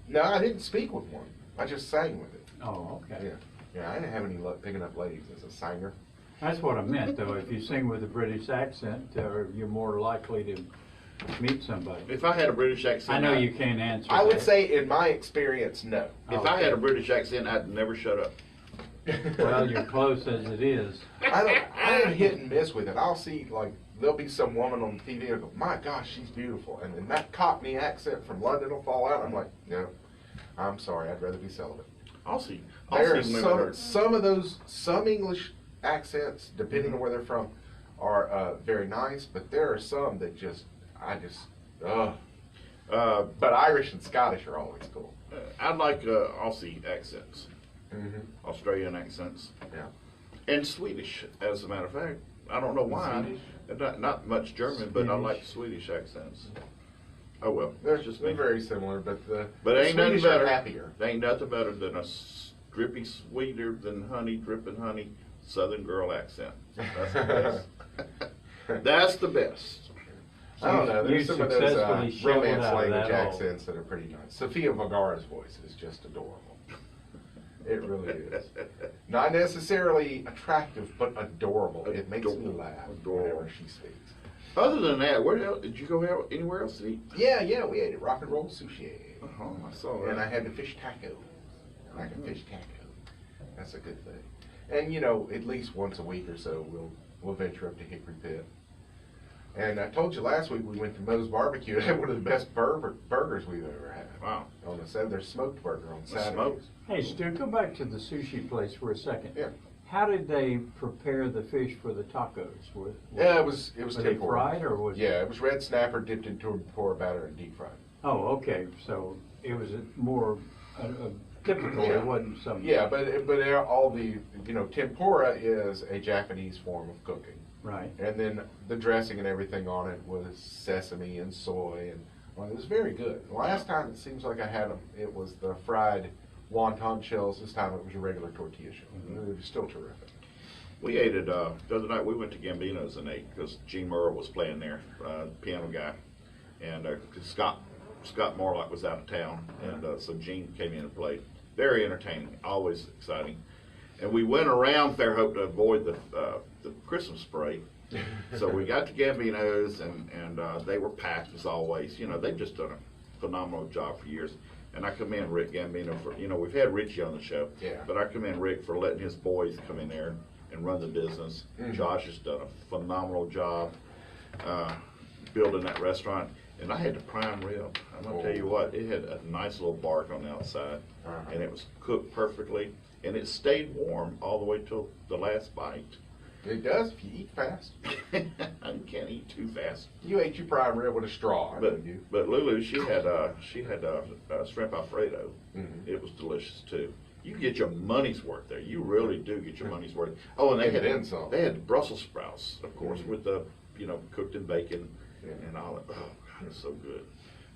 [SPEAKER 3] No, I didn't speak with one. I just sang with it.
[SPEAKER 1] Oh, okay.
[SPEAKER 3] Yeah, I didn't have any luck picking up ladies as a singer.
[SPEAKER 1] That's what I meant, though. If you sing with a British accent, you're more likely to meet somebody.
[SPEAKER 4] If I had a British accent,
[SPEAKER 1] I know you can't answer
[SPEAKER 3] I would
[SPEAKER 1] that.
[SPEAKER 3] say, in my experience, no.
[SPEAKER 4] If I had a British accent, I'd never shut up.
[SPEAKER 1] Well, you're close as it is.
[SPEAKER 3] I am hit and miss with it. I'll see, like, there'll be some woman on TV and go, my gosh, she's beautiful. And then that Cockney accent from London will fall out. I'm like, no, I'm sorry, I'd rather be celibate.
[SPEAKER 4] I'll see.
[SPEAKER 3] There are some English accents, depending on where they're from, are very nice, but there are some that but Irish and Scottish are always cool.
[SPEAKER 4] I like Aussie accents, Australian accents, and Swedish, as a matter of fact. I don't know why. Not much German, but I like Swedish accents. Oh well,
[SPEAKER 3] They're
[SPEAKER 4] just
[SPEAKER 3] they're very similar, but
[SPEAKER 4] But ain't nothing
[SPEAKER 3] Swedish are
[SPEAKER 4] better.
[SPEAKER 3] happier.
[SPEAKER 4] Ain't nothing better than a drippy sweeter than honey, dripping honey, Southern girl accent. That's the best. That's the best.
[SPEAKER 3] I don't know. There's
[SPEAKER 1] You
[SPEAKER 3] some of those
[SPEAKER 1] successfully showed
[SPEAKER 3] romance
[SPEAKER 1] out of
[SPEAKER 3] language
[SPEAKER 1] that
[SPEAKER 3] accents that are pretty nice. Sofia Vergara's voice is just adorable. It really is. Not necessarily attractive, but adorable. It makes me laugh whenever she speaks.
[SPEAKER 4] Other than that, where else, did you go out anywhere else to eat?
[SPEAKER 3] Yeah, we ate at Rock and Roll Sushi.
[SPEAKER 4] I saw that.
[SPEAKER 3] And I had the fish taco. I like a fish taco. That's a good thing. And you know, at least once a week or so, we'll venture up to Hickory Pit. And I told you last week we went to Moe's Barbecue and had one of the best burgers we've ever had.
[SPEAKER 4] Wow.
[SPEAKER 3] On their smoked burger on Saturdays.
[SPEAKER 4] Smoked.
[SPEAKER 1] Hey, Stu, go back to the sushi place for a second.
[SPEAKER 3] Yeah.
[SPEAKER 1] How did they prepare the fish for the tacos?
[SPEAKER 3] Yeah, it was
[SPEAKER 1] it
[SPEAKER 3] tempura.
[SPEAKER 1] fried or was
[SPEAKER 3] Yeah, it was red snapper dipped into tempura batter and deep fried.
[SPEAKER 1] Oh, okay. So it was more typical.
[SPEAKER 3] Yeah.
[SPEAKER 1] It wasn't some.
[SPEAKER 3] Yeah, but all the tempura is a Japanese form of cooking.
[SPEAKER 1] Right.
[SPEAKER 3] And then the dressing and everything on it was sesame and soy, and well, it was very good. Last time it seems like I had them, it was the fried wonton shells. This time it was a regular tortilla shell. It was still terrific.
[SPEAKER 4] We ate it the other night. We went to Gambino's and ate because Gene Murrow was playing there, piano guy, and Scott Morlock was out of town, and so Gene came in and played. Very entertaining, always exciting. And we went around Fairhope to avoid the Christmas parade. So we got to Gambino's, and they were packed as always. You know, they've just done a phenomenal job for years. And I commend Rick Gambino for, we've had Richie on the show, but I commend Rick for letting his boys come in there and run the business. Josh has done a phenomenal job building that restaurant. and I had the prime rib. I'm gonna tell you what, it had a nice little bark on the outside, and it was cooked perfectly, and it stayed warm all the way till the last bite.
[SPEAKER 3] It does if you eat fast.
[SPEAKER 4] You can't eat too fast.
[SPEAKER 3] You ate your prime rib with a straw,
[SPEAKER 4] But
[SPEAKER 3] didn't you?
[SPEAKER 4] but Lulu, she had shrimp Alfredo. It was delicious too. You get your money's worth there. You really do get your money's worth. Oh, and they had Brussels sprouts, of course, with the cooked in bacon and all that. Oh God, it's so good.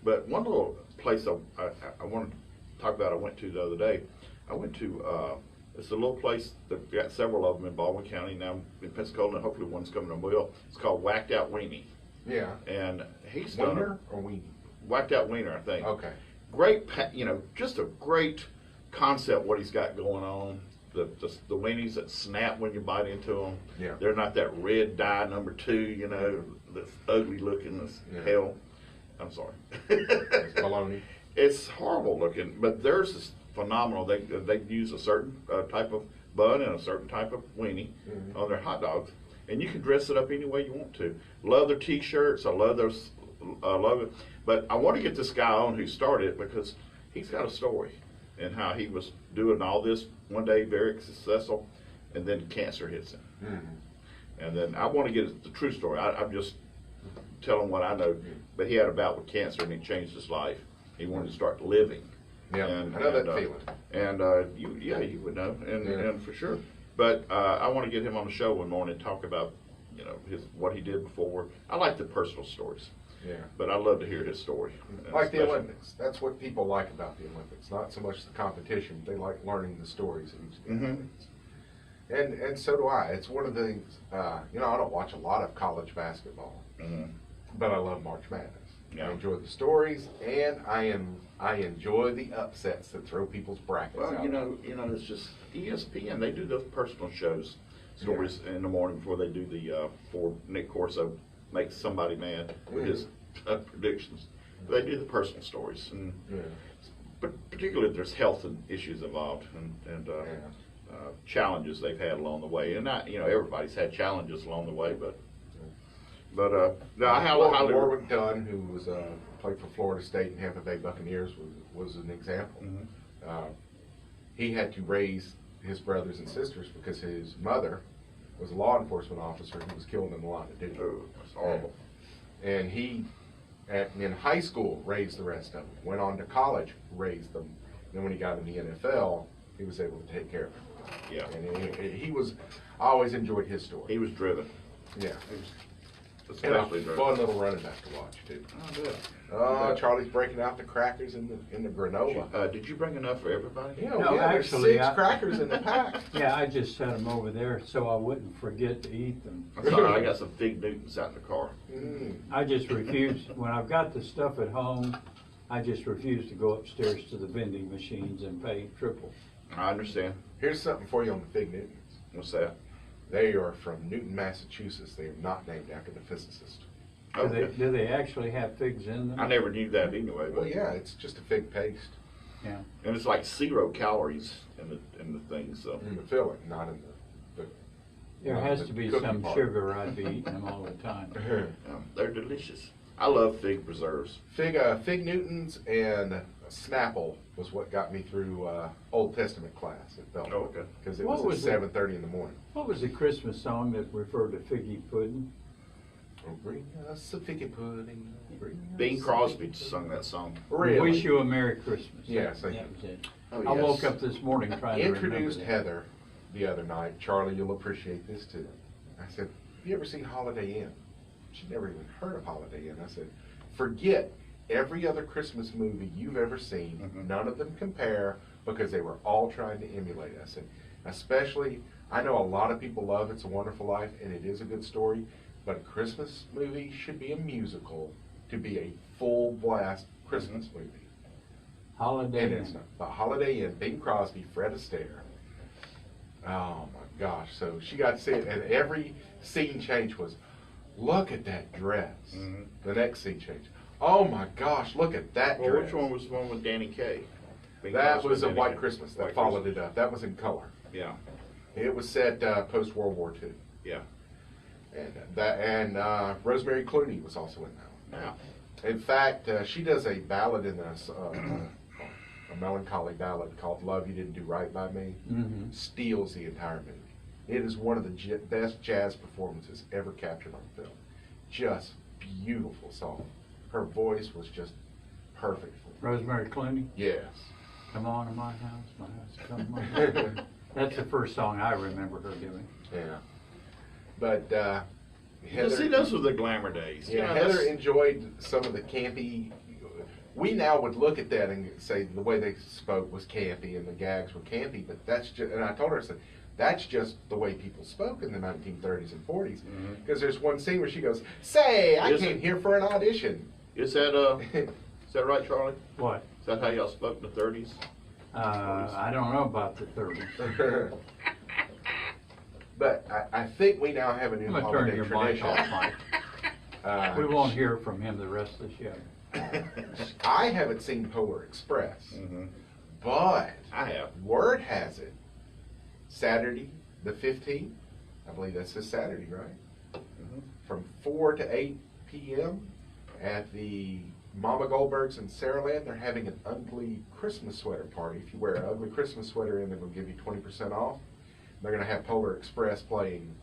[SPEAKER 4] But one little place I want to talk about, I went to the other day. I went to it's a little place that got several of them in Baldwin County, now in Pensacola, and hopefully one's coming to Mobile. It's called Whacked Out Weenie.
[SPEAKER 3] Yeah.
[SPEAKER 4] And he's
[SPEAKER 3] Wiener or Weenie?
[SPEAKER 4] Whacked Out Wiener, I think.
[SPEAKER 3] Okay.
[SPEAKER 4] Great, just a great concept what he's got going on. The weenies that snap when you bite into them.
[SPEAKER 3] Yeah.
[SPEAKER 4] They're not that red dye number 2, that's ugly looking as hell. I'm sorry.
[SPEAKER 3] It's baloney.
[SPEAKER 4] It's horrible looking, but theirs is phenomenal. They use a certain type of bun and a certain type of weenie on their hot dogs, and you can dress it up any way you want to. Love their T-shirts. I love their logo. But I want to get this guy on who started it because he's got a story and how he was doing all this one day, very successful, and then cancer hits him. And then I want to get the true story. I'm just telling what I know. But he had a bout with cancer and it changed his life. He wanted to start living.
[SPEAKER 3] Yeah,
[SPEAKER 4] and,
[SPEAKER 3] I know that feeling.
[SPEAKER 4] And you would know, and for sure. But I want to get him on the show one morning and talk about, what he did before. I like the personal stories.
[SPEAKER 3] Yeah.
[SPEAKER 4] But I love to hear his story.
[SPEAKER 3] Like the Olympics. That's what people like about the Olympics. Not so much the competition. They like learning the stories of each of the athletes. And so do I. It's one of the things, I don't watch a lot of college basketball, but I love March Madness.
[SPEAKER 4] Yeah.
[SPEAKER 3] I enjoy the stories, and I enjoy the upsets that throw people's brackets
[SPEAKER 4] Well,
[SPEAKER 3] out.
[SPEAKER 4] it's just ESPN. They do those personal stories in the morning before they do the before Nick Corso makes somebody mad with his predictions. They do the personal stories, and but particularly if there's health and issues involved and challenges they've had along the way. And not everybody's had challenges along the way, but
[SPEAKER 3] Warwick Dunn, who was played for Florida State and Tampa Bay Buccaneers, was an example. He had to raise his brothers and sisters because his mother was a law enforcement officer who was killed in the line of duty.
[SPEAKER 4] Oh, that's horrible.
[SPEAKER 3] And he, in high school, raised the rest of them. Went on to college, raised them. Then when he got in the NFL, he was able to take care of them.
[SPEAKER 4] Yeah.
[SPEAKER 3] And I always enjoyed his story.
[SPEAKER 4] He was driven.
[SPEAKER 3] Yeah.
[SPEAKER 4] And
[SPEAKER 3] a fun little running back to watch too. Charlie's breaking out the crackers in the granola.
[SPEAKER 4] Did you bring enough for everybody?
[SPEAKER 3] Yeah,
[SPEAKER 1] No,
[SPEAKER 3] there's
[SPEAKER 1] actually,
[SPEAKER 3] 6 crackers in the pack.
[SPEAKER 1] Yeah, I just set them over there so I wouldn't forget to eat them.
[SPEAKER 4] I'm sorry, I got some Fig Newtons out in the car.
[SPEAKER 1] I just refuse, when I've got the stuff at home, I just refuse to go upstairs to the vending machines and pay triple.
[SPEAKER 4] I understand.
[SPEAKER 3] Here's something for you on the Fig Newtons.
[SPEAKER 4] What's that?
[SPEAKER 3] They are from Newton, Massachusetts. They are not named after the physicist.
[SPEAKER 1] Do they actually have figs in them?
[SPEAKER 4] I never knew that anyway. But
[SPEAKER 3] Well, yeah, it's just a fig paste.
[SPEAKER 1] Yeah.
[SPEAKER 4] And it's like 0 calories in the thing, so.
[SPEAKER 3] In the filling, not in the
[SPEAKER 1] There
[SPEAKER 3] not
[SPEAKER 1] has
[SPEAKER 3] the
[SPEAKER 1] to be
[SPEAKER 3] cookie
[SPEAKER 1] some
[SPEAKER 3] part.
[SPEAKER 1] sugar. I'd be eating them all the time.
[SPEAKER 4] They're delicious. I love fig preserves.
[SPEAKER 3] Fig Newtons and Snapple was what got me through Old Testament class at Belmont.
[SPEAKER 4] Oh, okay.
[SPEAKER 3] Because it
[SPEAKER 1] What
[SPEAKER 3] was
[SPEAKER 1] was
[SPEAKER 3] at
[SPEAKER 1] it?
[SPEAKER 3] 7:30 in the morning.
[SPEAKER 1] What was the Christmas song that referred to figgy pudding?
[SPEAKER 3] Oh, bring us a figgy pudding.
[SPEAKER 4] Bing Crosby sung that song.
[SPEAKER 3] Really?
[SPEAKER 1] Wish you a Merry Christmas.
[SPEAKER 3] Yes, thank
[SPEAKER 1] That
[SPEAKER 3] you.
[SPEAKER 1] was it.
[SPEAKER 4] Oh,
[SPEAKER 1] I
[SPEAKER 4] yes.
[SPEAKER 1] woke up this morning trying to
[SPEAKER 3] Introduced
[SPEAKER 1] remember that.
[SPEAKER 3] Heather the other night. Charlie, you'll appreciate this too. I said, have you ever seen Holiday Inn? She'd never even heard of Holiday Inn. I said, forget every other Christmas movie you've ever seen. None of them compare because they were all trying to emulate. I said, especially, I know a lot of people love It's a Wonderful Life, and it is a good story, but a Christmas movie should be a musical to be a full blast Christmas movie.
[SPEAKER 1] Holiday
[SPEAKER 3] And it's
[SPEAKER 1] Inn.
[SPEAKER 3] not. But Holiday Inn, Bing Crosby, Fred Astaire. Oh my gosh. So she got to see it, and every scene change was, look at that dress. The next scene change. Oh my gosh, look at that
[SPEAKER 4] Well,
[SPEAKER 3] dress.
[SPEAKER 4] which one was the one with Danny Kaye? Bing
[SPEAKER 3] That
[SPEAKER 4] Crosby
[SPEAKER 3] was a
[SPEAKER 4] and Danny
[SPEAKER 3] White
[SPEAKER 4] Kaye.
[SPEAKER 3] Christmas that
[SPEAKER 4] White
[SPEAKER 3] followed
[SPEAKER 4] Christmas.
[SPEAKER 3] it up. That was in color.
[SPEAKER 4] Yeah.
[SPEAKER 3] It was set post World War II.
[SPEAKER 4] Yeah.
[SPEAKER 3] And Rosemary Clooney was also in that one.
[SPEAKER 4] Yeah.
[SPEAKER 3] In fact, she does a ballad in this, a melancholy ballad called "Love You Didn't Do Right by Me."
[SPEAKER 1] Mm-hmm.
[SPEAKER 3] Steals the entire movie. It is one of the best jazz performances ever captured on film. Just beautiful song. Her voice was just perfect.
[SPEAKER 1] Rosemary Clooney?
[SPEAKER 3] Yes.
[SPEAKER 1] Come on to my house, come on. That's the first song I remember her doing.
[SPEAKER 3] Yeah. But Heather,
[SPEAKER 4] see, those were the glamour days.
[SPEAKER 3] Yeah, you know, Heather enjoyed some of the campy. We now would look at that and say the way they spoke was campy and the gags were campy, but that's just, and I told her, I said, that's just the way people spoke in the 1930s and 40s. Because there's one scene where she goes, "Say, I came here for an audition."
[SPEAKER 4] Is that right, Charlie?
[SPEAKER 1] What?
[SPEAKER 4] Is that how y'all spoke in the 30s?
[SPEAKER 1] I don't know about the 30s.
[SPEAKER 3] But I think we now have a new holiday tradition.
[SPEAKER 1] We won't hear from him the rest of the show.
[SPEAKER 3] I haven't seen Polar Express, but
[SPEAKER 4] I have.
[SPEAKER 3] Word has it, Saturday the 15th, I believe that's this Saturday, right? From 4 to 8 p.m. at the Mama Goldberg's in Saraland, they're having an ugly Christmas sweater party. If you wear an ugly Christmas sweater in, they're going to give you 20% off. They're going to have Polar Express playing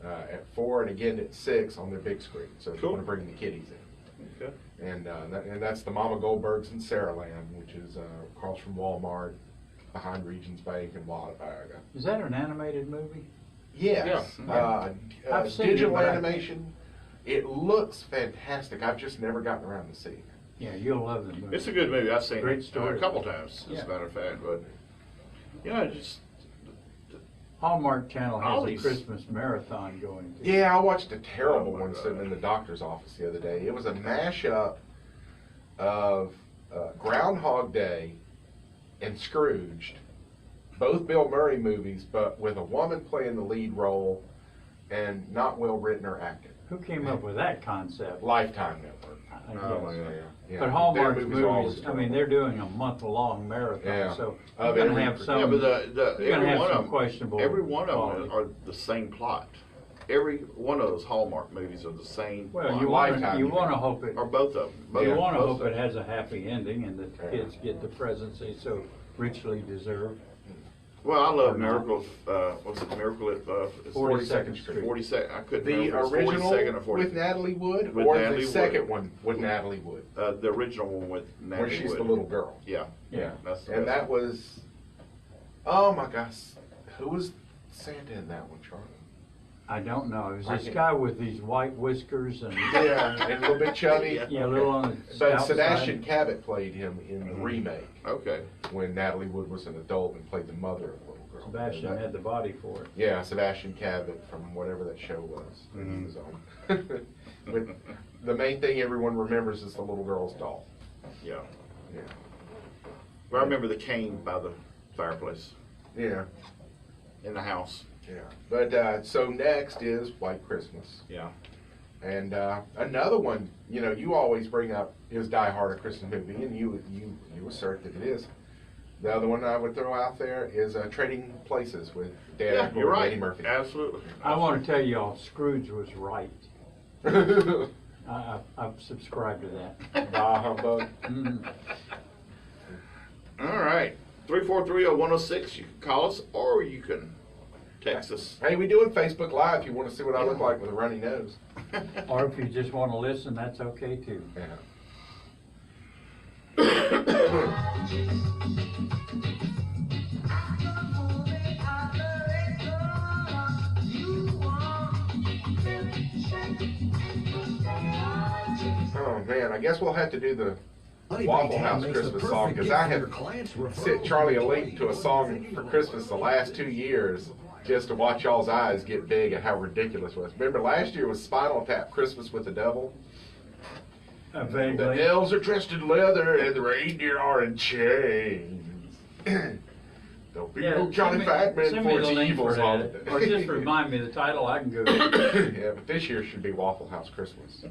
[SPEAKER 3] at 4 and again at 6 on their big screen. So if you want to bring the kiddies in.
[SPEAKER 4] Okay.
[SPEAKER 3] And that's the Mama Goldberg's in Saraland, which is across from Walmart, behind Regions Bank in Wadapaga.
[SPEAKER 1] Is that an animated movie?
[SPEAKER 3] Yes.
[SPEAKER 1] Yeah. I've seen
[SPEAKER 3] Digital
[SPEAKER 1] it,
[SPEAKER 3] animation. It looks fantastic. I've just never gotten around to seeing it.
[SPEAKER 1] Yeah, you'll love the movie.
[SPEAKER 4] It's a good movie. I've seen
[SPEAKER 1] Great
[SPEAKER 4] it
[SPEAKER 1] story.
[SPEAKER 4] a couple times, as
[SPEAKER 1] Yeah.
[SPEAKER 4] a matter of fact. But yeah, just
[SPEAKER 1] Hallmark Channel has
[SPEAKER 4] all
[SPEAKER 1] a
[SPEAKER 4] these-
[SPEAKER 1] Christmas marathon going.
[SPEAKER 3] Yeah, I watched a terrible one sitting in the doctor's office the other day. It was a mashup of Groundhog Day and Scrooged, both Bill Murray movies, but with a woman playing the lead role and not well written or acted.
[SPEAKER 1] Who came up with that concept?
[SPEAKER 3] Lifetime Network.
[SPEAKER 1] I guess.
[SPEAKER 3] Oh, yeah.
[SPEAKER 1] But Hallmark
[SPEAKER 3] Their movies are always
[SPEAKER 1] movies, I mean, they're doing a month-long marathon,
[SPEAKER 3] Yeah.
[SPEAKER 1] so
[SPEAKER 3] Of
[SPEAKER 1] you're gonna
[SPEAKER 3] every-
[SPEAKER 1] have some.
[SPEAKER 4] yeah, but
[SPEAKER 1] you're gonna
[SPEAKER 4] every
[SPEAKER 1] have
[SPEAKER 4] one
[SPEAKER 1] some
[SPEAKER 4] of them,
[SPEAKER 1] questionable.
[SPEAKER 4] every one of
[SPEAKER 1] quality.
[SPEAKER 4] them are the same plot. Every one of those Hallmark movies are the same.
[SPEAKER 1] Well,
[SPEAKER 4] plot.
[SPEAKER 1] you want to hope it.
[SPEAKER 4] Or both of them.
[SPEAKER 1] You want to
[SPEAKER 4] both
[SPEAKER 1] hope
[SPEAKER 4] of
[SPEAKER 1] it
[SPEAKER 4] them.
[SPEAKER 1] has a happy ending and that the kids get the presents they so richly deserve.
[SPEAKER 4] Well, I love
[SPEAKER 1] Or not.
[SPEAKER 4] Miracle. What's it? Miracle at
[SPEAKER 3] 42nd Street.
[SPEAKER 4] 42nd. I couldn't
[SPEAKER 3] The
[SPEAKER 4] remember. if it's
[SPEAKER 3] original
[SPEAKER 4] 42nd or 40.
[SPEAKER 3] with Natalie Wood,
[SPEAKER 4] With
[SPEAKER 3] or
[SPEAKER 4] Natalie
[SPEAKER 3] the second
[SPEAKER 4] Wood.
[SPEAKER 3] one with Natalie Wood,
[SPEAKER 4] The original one with Natalie
[SPEAKER 3] where she's
[SPEAKER 4] Wood.
[SPEAKER 3] the little girl.
[SPEAKER 4] Yeah.
[SPEAKER 3] Yeah,
[SPEAKER 4] That's the
[SPEAKER 3] and
[SPEAKER 4] best
[SPEAKER 3] that was, oh my gosh, who was Santa in that one, Charlie?
[SPEAKER 1] I don't know. It was
[SPEAKER 3] I
[SPEAKER 1] this
[SPEAKER 3] can't-
[SPEAKER 1] guy with these white whiskers and.
[SPEAKER 3] Yeah, and a little bit chubby.
[SPEAKER 1] Yeah, a little on the
[SPEAKER 3] But
[SPEAKER 1] stout
[SPEAKER 3] Sebastian
[SPEAKER 1] side.
[SPEAKER 3] Cabot played him in the remake.
[SPEAKER 4] Okay.
[SPEAKER 3] When Natalie Wood was an adult and played the mother of the little girl.
[SPEAKER 1] Sebastian
[SPEAKER 3] And that-
[SPEAKER 1] had the body for it.
[SPEAKER 3] Yeah, Sebastian Cabot from whatever that show was that he was on. But the main thing everyone remembers is the little girl's doll.
[SPEAKER 4] Yeah.
[SPEAKER 3] Yeah.
[SPEAKER 4] Well, I remember the cane by the fireplace
[SPEAKER 3] Yeah.
[SPEAKER 4] in the house.
[SPEAKER 3] Yeah. But so next is White Christmas.
[SPEAKER 4] Yeah.
[SPEAKER 3] And another one, you know, you always bring up is Die Hard a Christmas movie, and you assert that it is. The other one I would throw out there is Trading Places with Dan
[SPEAKER 4] Yeah,
[SPEAKER 3] Aykroyd
[SPEAKER 4] you're
[SPEAKER 3] and
[SPEAKER 4] right.
[SPEAKER 3] Eddie Murphy.
[SPEAKER 4] Absolutely.
[SPEAKER 1] I want to tell y'all, Scrooge was right. I've subscribed to that.
[SPEAKER 3] Bah humbug.
[SPEAKER 4] All right. 343-0106. You can call us or you can text us.
[SPEAKER 3] Hey, we doing Facebook Live if you want to see what I look like with a runny nose.
[SPEAKER 1] Or if you just want to listen, that's okay too.
[SPEAKER 3] Yeah. Oh man, I guess we'll have to do the Waffle House Christmas song because I have sent Charlie a link to a song for Christmas the last 2 years just to watch y'all's eyes get big at how ridiculous it was. Remember last year was Spinal Tap Christmas with the Devil?
[SPEAKER 1] Vaguely.
[SPEAKER 3] The elves are dressed in leather and the reindeer are in chains. Don't be no Johnny Fatman
[SPEAKER 1] send me
[SPEAKER 3] for
[SPEAKER 1] the
[SPEAKER 3] its
[SPEAKER 1] link
[SPEAKER 3] evils
[SPEAKER 1] for
[SPEAKER 3] holiday.
[SPEAKER 1] that. Or just remind me the title, I can go.
[SPEAKER 3] Yeah, but this year should be Waffle House Christmas.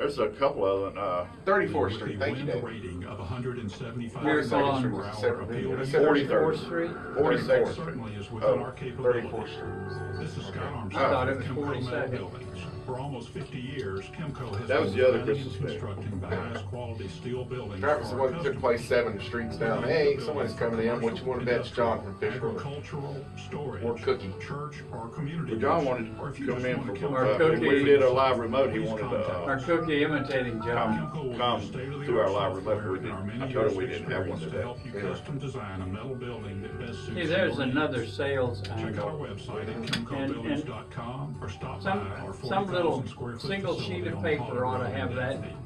[SPEAKER 4] There's a couple of them.
[SPEAKER 3] 34th Street. Thank you, David.
[SPEAKER 5] Rating of 175
[SPEAKER 1] Miracle on
[SPEAKER 5] per hour appeal.
[SPEAKER 3] 44th
[SPEAKER 1] Street.
[SPEAKER 3] 44th
[SPEAKER 5] Certainly is within our capabilities.
[SPEAKER 3] 34th Street.
[SPEAKER 5] This is Scott Armstrong.
[SPEAKER 1] I thought it was
[SPEAKER 5] Kimco Metal
[SPEAKER 1] 42nd.
[SPEAKER 5] Buildings. For almost 50 years, Kimco has
[SPEAKER 4] That was
[SPEAKER 5] been
[SPEAKER 4] the other
[SPEAKER 5] designing
[SPEAKER 4] Christmas
[SPEAKER 5] and
[SPEAKER 4] day.
[SPEAKER 5] constructing the highest quality steel buildings.
[SPEAKER 3] Travis,
[SPEAKER 5] for
[SPEAKER 3] the
[SPEAKER 5] our
[SPEAKER 3] one that took
[SPEAKER 5] customers.
[SPEAKER 3] place 7 streets down. Hey, someone's coming in. What you want to bet, John from Fish River?
[SPEAKER 5] Agricultural, storage,
[SPEAKER 3] Or cookie.
[SPEAKER 5] church, or community.
[SPEAKER 4] Well, John
[SPEAKER 5] use.
[SPEAKER 4] wanted
[SPEAKER 5] Or if
[SPEAKER 4] to
[SPEAKER 5] you
[SPEAKER 4] come
[SPEAKER 5] just
[SPEAKER 4] in
[SPEAKER 5] want to
[SPEAKER 4] for,
[SPEAKER 5] come
[SPEAKER 1] Our
[SPEAKER 5] out
[SPEAKER 1] cookie.
[SPEAKER 5] and
[SPEAKER 4] we did a live remote, he
[SPEAKER 5] please
[SPEAKER 4] wanted
[SPEAKER 5] contact
[SPEAKER 4] to,
[SPEAKER 1] Our cookie imitating John.
[SPEAKER 5] Kimco will
[SPEAKER 4] come
[SPEAKER 5] use state-of-the-art
[SPEAKER 4] to our live
[SPEAKER 5] software
[SPEAKER 4] remote. We
[SPEAKER 5] and our
[SPEAKER 4] didn't-
[SPEAKER 5] many
[SPEAKER 4] I told him
[SPEAKER 5] years
[SPEAKER 4] we
[SPEAKER 5] of
[SPEAKER 4] didn't have one
[SPEAKER 5] experience to
[SPEAKER 4] today.
[SPEAKER 5] help you custom design a metal building that best suits
[SPEAKER 1] See, there's
[SPEAKER 5] your
[SPEAKER 1] another
[SPEAKER 5] needs.
[SPEAKER 1] sales
[SPEAKER 5] Check out our
[SPEAKER 1] angle.
[SPEAKER 5] website at kimcobuildings.com or stop
[SPEAKER 1] Some,
[SPEAKER 5] by our
[SPEAKER 1] some little
[SPEAKER 5] 40,000 square foot
[SPEAKER 1] single
[SPEAKER 5] facility
[SPEAKER 1] sheet of
[SPEAKER 5] on
[SPEAKER 1] paper
[SPEAKER 5] Hollywood
[SPEAKER 1] ought to
[SPEAKER 5] Road
[SPEAKER 1] have
[SPEAKER 5] in
[SPEAKER 1] that.
[SPEAKER 5] Anthony.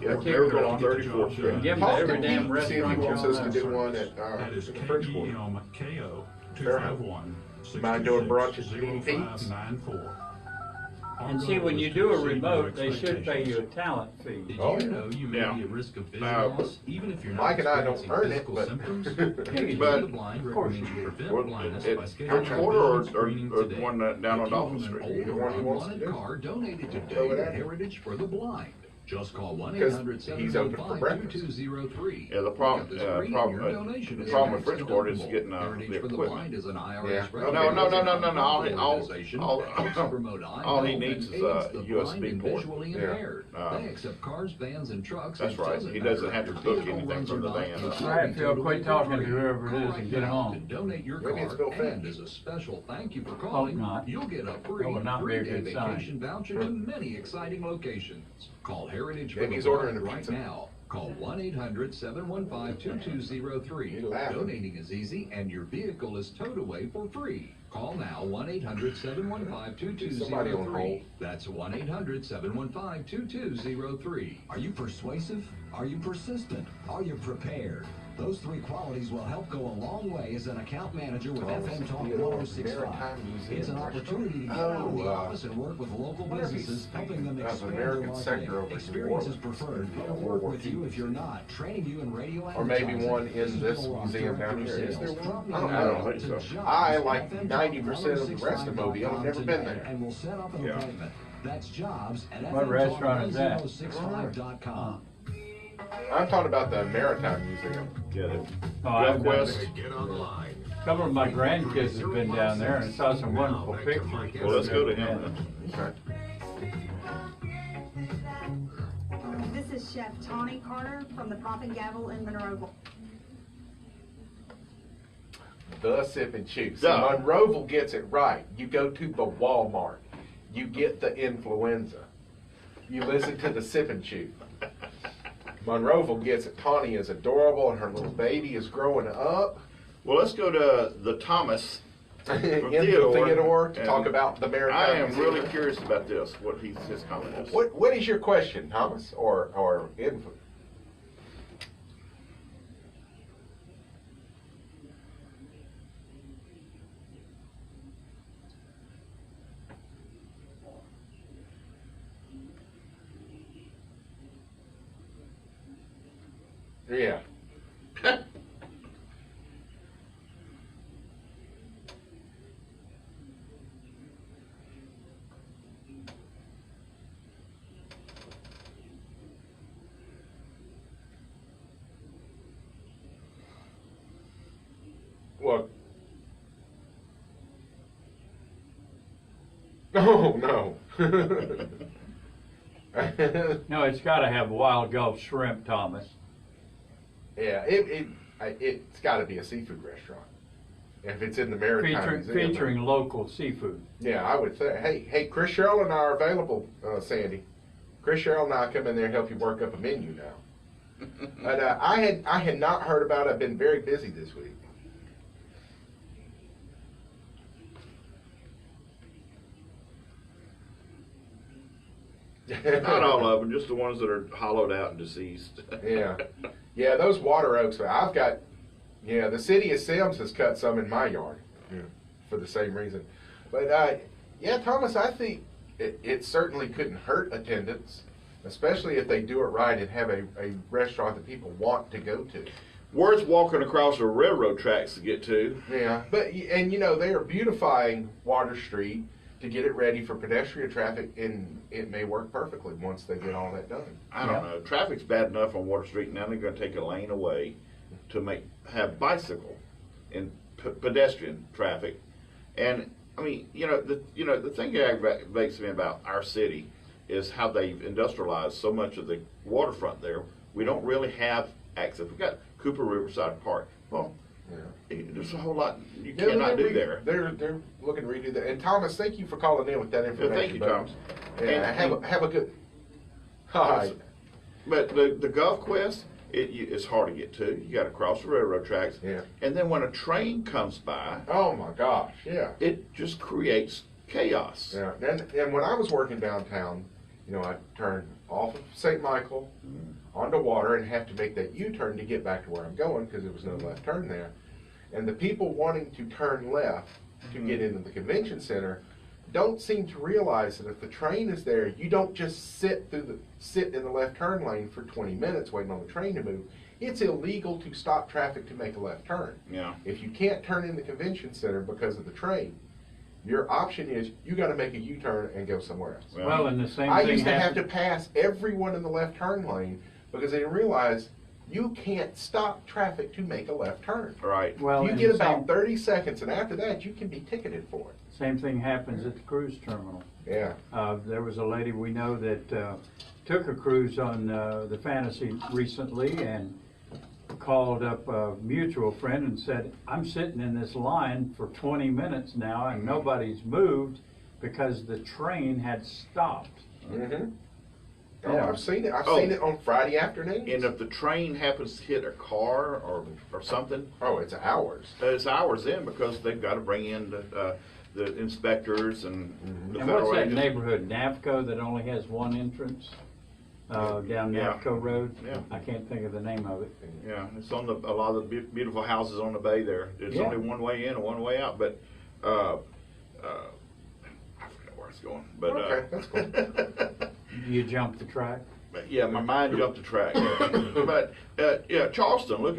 [SPEAKER 3] Yeah,
[SPEAKER 1] Particular
[SPEAKER 3] Miracle
[SPEAKER 1] on
[SPEAKER 3] on 34th Street.
[SPEAKER 1] Give them to every damn
[SPEAKER 3] See if
[SPEAKER 1] restaurant
[SPEAKER 3] he
[SPEAKER 1] you
[SPEAKER 3] wants us to
[SPEAKER 1] own.
[SPEAKER 3] do one at
[SPEAKER 5] That is
[SPEAKER 3] the French Quarter.
[SPEAKER 5] KEMKO
[SPEAKER 3] Fairhouse.
[SPEAKER 5] 251
[SPEAKER 3] Mind doing brunch at Jimmy Pete's?
[SPEAKER 5] 0594.
[SPEAKER 1] And see, when you do a remote, they should pay you a talent fee.
[SPEAKER 5] Did
[SPEAKER 3] Oh,
[SPEAKER 5] you
[SPEAKER 3] yeah.
[SPEAKER 5] know you may
[SPEAKER 4] Yeah.
[SPEAKER 5] be at risk of vision
[SPEAKER 4] Now,
[SPEAKER 5] loss even if you're not
[SPEAKER 3] Mike and I don't
[SPEAKER 5] experiencing
[SPEAKER 3] earn it,
[SPEAKER 5] physical
[SPEAKER 3] but
[SPEAKER 5] symptoms?
[SPEAKER 4] But-
[SPEAKER 5] Community of the Blind recommends you prevent
[SPEAKER 4] Well,
[SPEAKER 5] blindness
[SPEAKER 4] it-
[SPEAKER 5] by scheduling
[SPEAKER 4] French
[SPEAKER 5] a
[SPEAKER 4] Quarter
[SPEAKER 5] vision
[SPEAKER 4] or
[SPEAKER 5] screening
[SPEAKER 4] the
[SPEAKER 5] today.
[SPEAKER 4] one down on
[SPEAKER 5] If you
[SPEAKER 4] Dolphin
[SPEAKER 5] own
[SPEAKER 4] Street?
[SPEAKER 5] an
[SPEAKER 3] Either
[SPEAKER 5] old
[SPEAKER 3] one he wants to
[SPEAKER 5] unwanted
[SPEAKER 3] do.
[SPEAKER 5] car, donate it
[SPEAKER 3] Throw
[SPEAKER 5] today
[SPEAKER 3] it
[SPEAKER 5] to
[SPEAKER 3] at him.
[SPEAKER 5] Heritage for the Blind. Just call
[SPEAKER 3] Because he's open for breakfast.
[SPEAKER 5] 1-800-715-2203.
[SPEAKER 4] Yeah, the problem with French Quarter is getting
[SPEAKER 5] Heritage
[SPEAKER 4] the
[SPEAKER 5] for the
[SPEAKER 4] equipment.
[SPEAKER 5] Blind is an IRS
[SPEAKER 3] Yeah.
[SPEAKER 5] organization
[SPEAKER 4] All
[SPEAKER 5] that helps promote eye
[SPEAKER 4] all he
[SPEAKER 5] health
[SPEAKER 4] needs
[SPEAKER 5] and
[SPEAKER 4] is
[SPEAKER 5] aids
[SPEAKER 4] a
[SPEAKER 5] the
[SPEAKER 4] USB
[SPEAKER 5] blind and
[SPEAKER 4] port.
[SPEAKER 5] visually
[SPEAKER 3] Yeah.
[SPEAKER 5] impaired. They accept cars, vans, and trucks.
[SPEAKER 4] That's
[SPEAKER 5] It
[SPEAKER 4] right.
[SPEAKER 5] doesn't
[SPEAKER 4] He doesn't
[SPEAKER 5] matter
[SPEAKER 4] have to
[SPEAKER 5] if
[SPEAKER 4] book
[SPEAKER 5] your vehicle
[SPEAKER 4] anything
[SPEAKER 5] runs
[SPEAKER 4] from
[SPEAKER 5] or
[SPEAKER 4] the
[SPEAKER 5] not,
[SPEAKER 4] van.
[SPEAKER 5] it's
[SPEAKER 1] All right, Phil,
[SPEAKER 5] totally
[SPEAKER 1] quit talking to
[SPEAKER 5] free.
[SPEAKER 1] whoever it is
[SPEAKER 5] Call
[SPEAKER 1] and get
[SPEAKER 5] right now
[SPEAKER 1] on.
[SPEAKER 5] to donate your
[SPEAKER 3] Maybe it's
[SPEAKER 5] car,
[SPEAKER 3] Bill Fenton.
[SPEAKER 5] and as a special thank you for calling,
[SPEAKER 1] not.
[SPEAKER 5] you'll get a
[SPEAKER 1] That
[SPEAKER 5] free
[SPEAKER 1] would not be a
[SPEAKER 5] 3-day
[SPEAKER 1] good sign.
[SPEAKER 5] vacation voucher to many exciting locations. Call Heritage for
[SPEAKER 3] Maybe
[SPEAKER 5] the
[SPEAKER 3] he's ordering
[SPEAKER 5] Blind
[SPEAKER 3] a
[SPEAKER 5] right
[SPEAKER 3] pizza.
[SPEAKER 5] now. Call 1-800-715-2203.
[SPEAKER 3] You're laughing.
[SPEAKER 5] Donating is easy, and your vehicle is towed away for free. Call now 1-800-715-2203.
[SPEAKER 3] Somebody on hold.
[SPEAKER 5] That's 1-800-715-2203.
[SPEAKER 18] Are you persuasive? Are you persistent? Are you prepared? Those three qualities will help go a long way as an account manager with FM Talk 1065. It's an opportunity to get out of the office and work with local businesses, helping them expand their
[SPEAKER 3] American sector over
[SPEAKER 18] marketing.
[SPEAKER 3] in
[SPEAKER 18] Experience is
[SPEAKER 3] New Orleans.
[SPEAKER 18] preferred. We'll work with you if you're not. Training you in radio
[SPEAKER 3] Or maybe
[SPEAKER 18] advertising.
[SPEAKER 3] one
[SPEAKER 18] This
[SPEAKER 3] in
[SPEAKER 18] is
[SPEAKER 3] this
[SPEAKER 18] Bill Rock,
[SPEAKER 3] museum
[SPEAKER 18] Director
[SPEAKER 3] down
[SPEAKER 18] of
[SPEAKER 3] here. Is there
[SPEAKER 18] Sales.
[SPEAKER 3] one?
[SPEAKER 18] Drop me
[SPEAKER 3] I
[SPEAKER 18] a
[SPEAKER 3] don't
[SPEAKER 18] line
[SPEAKER 3] know.
[SPEAKER 18] to John
[SPEAKER 3] I,
[SPEAKER 18] at
[SPEAKER 3] like
[SPEAKER 18] FM
[SPEAKER 3] 90% of the rest of Moby, I've never been there.
[SPEAKER 18] And we'll set up an
[SPEAKER 4] Yeah.
[SPEAKER 18] appointment. That's jobs at
[SPEAKER 1] What restaurant is that?
[SPEAKER 18] fmtalk1065.com.
[SPEAKER 3] I'm talking about the Maritime Museum.
[SPEAKER 4] Yeah,
[SPEAKER 1] Oh, I've
[SPEAKER 4] Gulf
[SPEAKER 1] done
[SPEAKER 4] West.
[SPEAKER 1] it. A couple of my grandkids have been down there and saw some wonderful pictures.
[SPEAKER 4] Well, let's go to him then.
[SPEAKER 19] This is Chef Tawny Carter from the Prop and Gavel in Monroeville.
[SPEAKER 3] The Sip and Chew. So
[SPEAKER 4] Duh.
[SPEAKER 3] Monroeville gets it right. You go to the Walmart. You get the influenza. You listen to the Sip and Chew. Monroeville gets it. Tawny is adorable and her little baby is growing up.
[SPEAKER 4] Well, let's go to the Thomas from
[SPEAKER 3] In the Theodore to
[SPEAKER 4] and
[SPEAKER 3] talk about the Maritime
[SPEAKER 4] I am
[SPEAKER 3] Museum.
[SPEAKER 4] really curious about this, what his comment is.
[SPEAKER 3] What is your question, Thomas, or info? Yeah. What? Oh, no.
[SPEAKER 1] No, it's gotta have wild Gulf shrimp, Thomas.
[SPEAKER 3] Yeah, it's got to be a seafood restaurant. If it's in the Maritime Museum.
[SPEAKER 1] Featuring local seafood.
[SPEAKER 3] Yeah, I would say, hey, Chris Sherrill and I are available, Sandy. Chris Sherrill and I come in there and help you work up a menu now. But I had not heard about it. I've been very busy this week.
[SPEAKER 4] Not all of them, just the ones that are hollowed out and deceased.
[SPEAKER 3] Yeah, those water oaks. I've got. Yeah, the city of Sims has cut some in my yard for the same reason. But yeah, Thomas, I think it certainly couldn't hurt attendance, especially if they do it right and have a restaurant that people want to go to.
[SPEAKER 4] Worth walking across the railroad tracks to get to.
[SPEAKER 3] Yeah, but and you know they are beautifying Water Street. to get it ready for pedestrian traffic, and it may work perfectly once they get all that done.
[SPEAKER 4] I don't know. Traffic's bad enough on Water Street. Now they're going to take a lane away to have bicycle and pedestrian traffic. And I mean, the thing that aggravates me about our city is how they've industrialized so much of the waterfront there. We don't really have access. We've got Cooper Riverside Park. Well, there's a whole lot you cannot do there.
[SPEAKER 3] They're looking to redo that. And Thomas, thank you for calling in with that information.
[SPEAKER 4] Thank you, Thomas.
[SPEAKER 3] Yeah, have a good. All right.
[SPEAKER 4] But the Gulf Quest, it's hard to get to. You got to cross the railroad tracks.
[SPEAKER 3] Yeah.
[SPEAKER 4] And then when a train comes by,
[SPEAKER 3] oh my gosh, yeah,
[SPEAKER 4] it just creates chaos.
[SPEAKER 3] Yeah. And when I was working downtown, I turned off of St. Michael onto Water and have to make that U-turn to get back to where I'm going because there was no left turn there. And the people wanting to turn left to get into the convention center don't seem to realize that if the train is there, you don't just sit in the left turn lane for 20 minutes waiting on the train to move. It's illegal to stop traffic to make a left turn.
[SPEAKER 4] Yeah.
[SPEAKER 3] If you can't turn in the convention center because of the train, your option is you got to make a U-turn and go somewhere else.
[SPEAKER 1] Well, and the same
[SPEAKER 3] I
[SPEAKER 1] thing
[SPEAKER 3] used to have
[SPEAKER 1] happened-
[SPEAKER 3] to pass everyone in the left turn lane because they didn't realize you can't stop traffic to make a left turn.
[SPEAKER 4] Right.
[SPEAKER 1] Well,
[SPEAKER 3] You
[SPEAKER 1] and
[SPEAKER 3] get
[SPEAKER 1] the
[SPEAKER 3] about
[SPEAKER 1] same-
[SPEAKER 3] 30 seconds, and after that, you can be ticketed for it.
[SPEAKER 1] Same thing happens at the cruise terminal.
[SPEAKER 3] Yeah.
[SPEAKER 1] There was a lady we know that took a cruise on the Fantasy recently and called up a mutual friend and said, I'm sitting in this line for 20 minutes now and nobody's moved because the train had stopped.
[SPEAKER 3] Mm-hmm. Oh,
[SPEAKER 1] Yeah.
[SPEAKER 3] I've seen it. I've seen it on Friday afternoons.
[SPEAKER 4] And if the train happens to hit a car or something,
[SPEAKER 3] oh, it's hours.
[SPEAKER 4] It's hours in because they've got to bring in the inspectors and the
[SPEAKER 1] And
[SPEAKER 4] federal
[SPEAKER 1] what's that
[SPEAKER 4] agents.
[SPEAKER 1] neighborhood, Navco, that only has one entrance down
[SPEAKER 4] Yeah.
[SPEAKER 1] Navco Road?
[SPEAKER 4] Yeah.
[SPEAKER 1] I can't think of the name of it.
[SPEAKER 4] Yeah, it's on a lot of the beautiful houses on the bay there. There's
[SPEAKER 1] Yeah.
[SPEAKER 4] only one way in and one way out, but I forget where it's going. But
[SPEAKER 3] Okay, that's cool.
[SPEAKER 1] You jump the track?
[SPEAKER 4] But yeah, my mind jumped the track. But yeah, Charleston. Look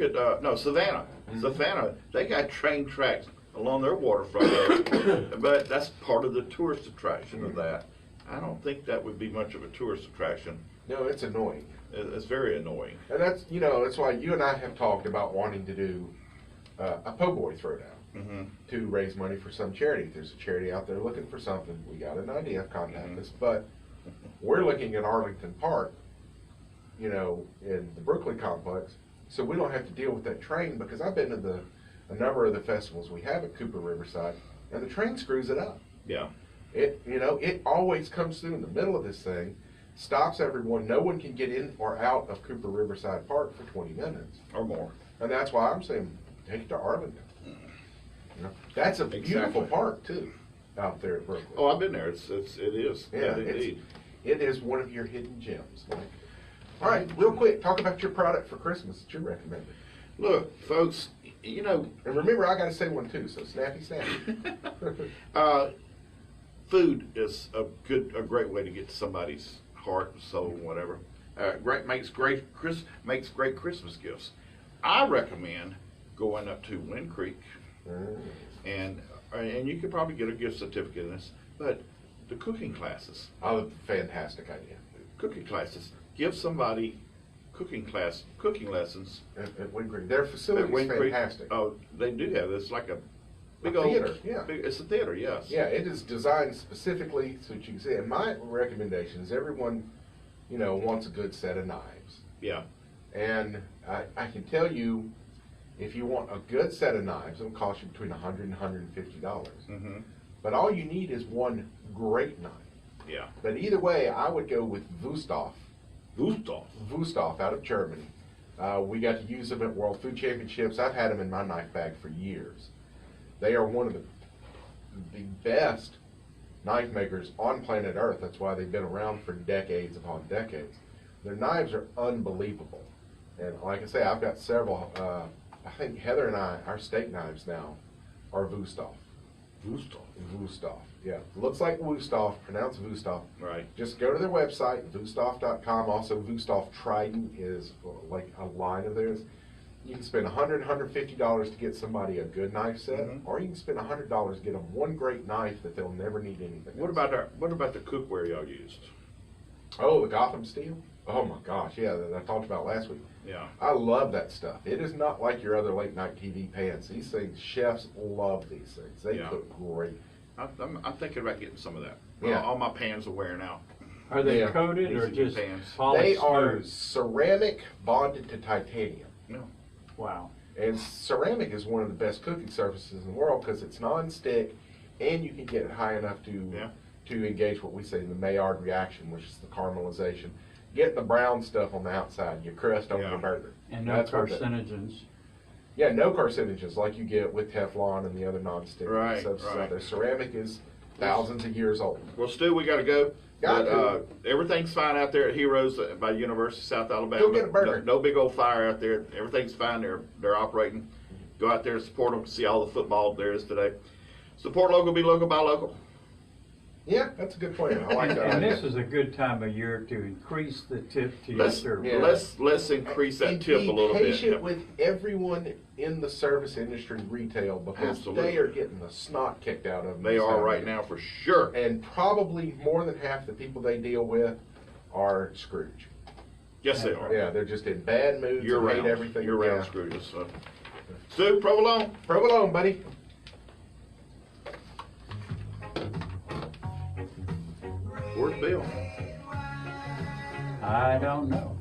[SPEAKER 4] at no Savannah. Savannah, they got train tracks along their waterfront, but that's part of the tourist attraction of that. I don't think that would be much of a tourist attraction.
[SPEAKER 3] No, it's annoying.
[SPEAKER 4] It's very annoying.
[SPEAKER 3] And that's that's why you and I have talked about wanting to do a po' boy throwdown to raise money for some charity. If there's a charity out there looking for something, we got an idea, contact us. But we're looking at Arlington Park, in the Brooklyn complex, so we don't have to deal with that train because I've been to a number of the festivals we have at Cooper Riverside, and the train screws it up.
[SPEAKER 4] Yeah.
[SPEAKER 3] It always comes through in the middle of this thing, stops everyone. No one can get in or out of Cooper Riverside Park for 20 minutes
[SPEAKER 4] or more.
[SPEAKER 3] And that's why I'm saying take it to Arlington. That's a beautiful park too, out there at Brooklyn.
[SPEAKER 4] Oh, I've been there. It is.
[SPEAKER 3] Yeah,
[SPEAKER 4] indeed.
[SPEAKER 3] It is one of your hidden gems. Mike. All right, real quick, talk about your product for Christmas that you recommended.
[SPEAKER 4] Look, folks,
[SPEAKER 3] and remember, I got to say one too. So snappy.
[SPEAKER 4] Food is a great way to get to somebody's heart, soul, whatever. Makes great Christmas gifts. I recommend going up to Wind Creek, and you could probably get a gift certificate in this. But the cooking classes.
[SPEAKER 3] Oh, fantastic idea.
[SPEAKER 4] Cooking classes. Give somebody cooking lessons
[SPEAKER 3] at Wind Creek. Their facility is fantastic.
[SPEAKER 4] Oh, they do have this like a big
[SPEAKER 3] theater.
[SPEAKER 4] old,
[SPEAKER 3] Yeah,
[SPEAKER 4] it's a theater. Yes.
[SPEAKER 3] Yeah, it is designed specifically so that you can see. And my recommendation is everyone, wants a good set of knives.
[SPEAKER 4] Yeah.
[SPEAKER 3] And I can tell you, if you want a good set of knives, it'll cost you between $100 and $150. But all you need is one great knife.
[SPEAKER 4] Yeah.
[SPEAKER 3] But either way, I would go with Wusthof.
[SPEAKER 4] Wusthof
[SPEAKER 3] out of Germany. We got to use them at World Food Championships. I've had them in my knife bag for years. They are one of the best knife makers on planet Earth. That's why they've been around for decades upon decades. Their knives are unbelievable. And like I say, I've got several. I think Heather and I, our steak knives now are Wusthof. Wusthof. Yeah. Looks like Wusthof, pronounced Wusthof.
[SPEAKER 4] Right.
[SPEAKER 3] Just go to their website, Wusthof.com. Also, Wusthof Trident is like a line of theirs. You can spend $100, $150 to get somebody a good knife set, or you can spend $100 to get them one great knife that they'll never need anything
[SPEAKER 4] What
[SPEAKER 3] else.
[SPEAKER 4] about the cookware y'all used?
[SPEAKER 3] Oh, the Gotham steel? Oh my gosh, yeah, that I talked about last week.
[SPEAKER 4] Yeah.
[SPEAKER 3] I love that stuff. It is not like your other late night TV pans. These things, chefs love these things. They cook great.
[SPEAKER 4] I'm thinking about getting some of that.
[SPEAKER 3] Yeah.
[SPEAKER 4] All my pans are wearing out.
[SPEAKER 1] Are they coated or just polished?
[SPEAKER 3] They are
[SPEAKER 1] smooth?
[SPEAKER 3] ceramic bonded to titanium.
[SPEAKER 4] No.
[SPEAKER 1] Wow.
[SPEAKER 3] And ceramic is one of the best cooking surfaces in the world because it's non-stick, and you can get it high enough to engage what we say the Maillard reaction, which is the caramelization. Getting the brown stuff on the outside, your crust over the burger.
[SPEAKER 1] And no carcinogens.
[SPEAKER 3] Yeah, no carcinogens like you get with Teflon and the other non-stick substances out there. Ceramic is thousands of years old.
[SPEAKER 4] Well, Stu, we got to go. But everything's fine out there at Heroes by University of South Alabama.
[SPEAKER 3] Go get a burger.
[SPEAKER 4] No big old fire out there. Everything's fine. They're operating. Go out there and support them. See all the football there is today. Support local, be local, buy local.
[SPEAKER 3] Yeah, that's a good plan. I like that.
[SPEAKER 1] And
[SPEAKER 3] idea.
[SPEAKER 1] this is a good time of year to increase the tip to your service.
[SPEAKER 4] Let's increase that tip a little bit.
[SPEAKER 3] Be patient with everyone in the service industry, retail, because they are getting the snot kicked out of them.
[SPEAKER 4] They are right now for sure.
[SPEAKER 3] And probably more than half the people they deal with are Scrooge.
[SPEAKER 4] Yes, they are.
[SPEAKER 3] Yeah, they're just in bad moods and hate everything.
[SPEAKER 4] You're around Scrooges. So. Stu, provolone.
[SPEAKER 3] Provolone, buddy.
[SPEAKER 4] Where's Bill?
[SPEAKER 1] I don't know.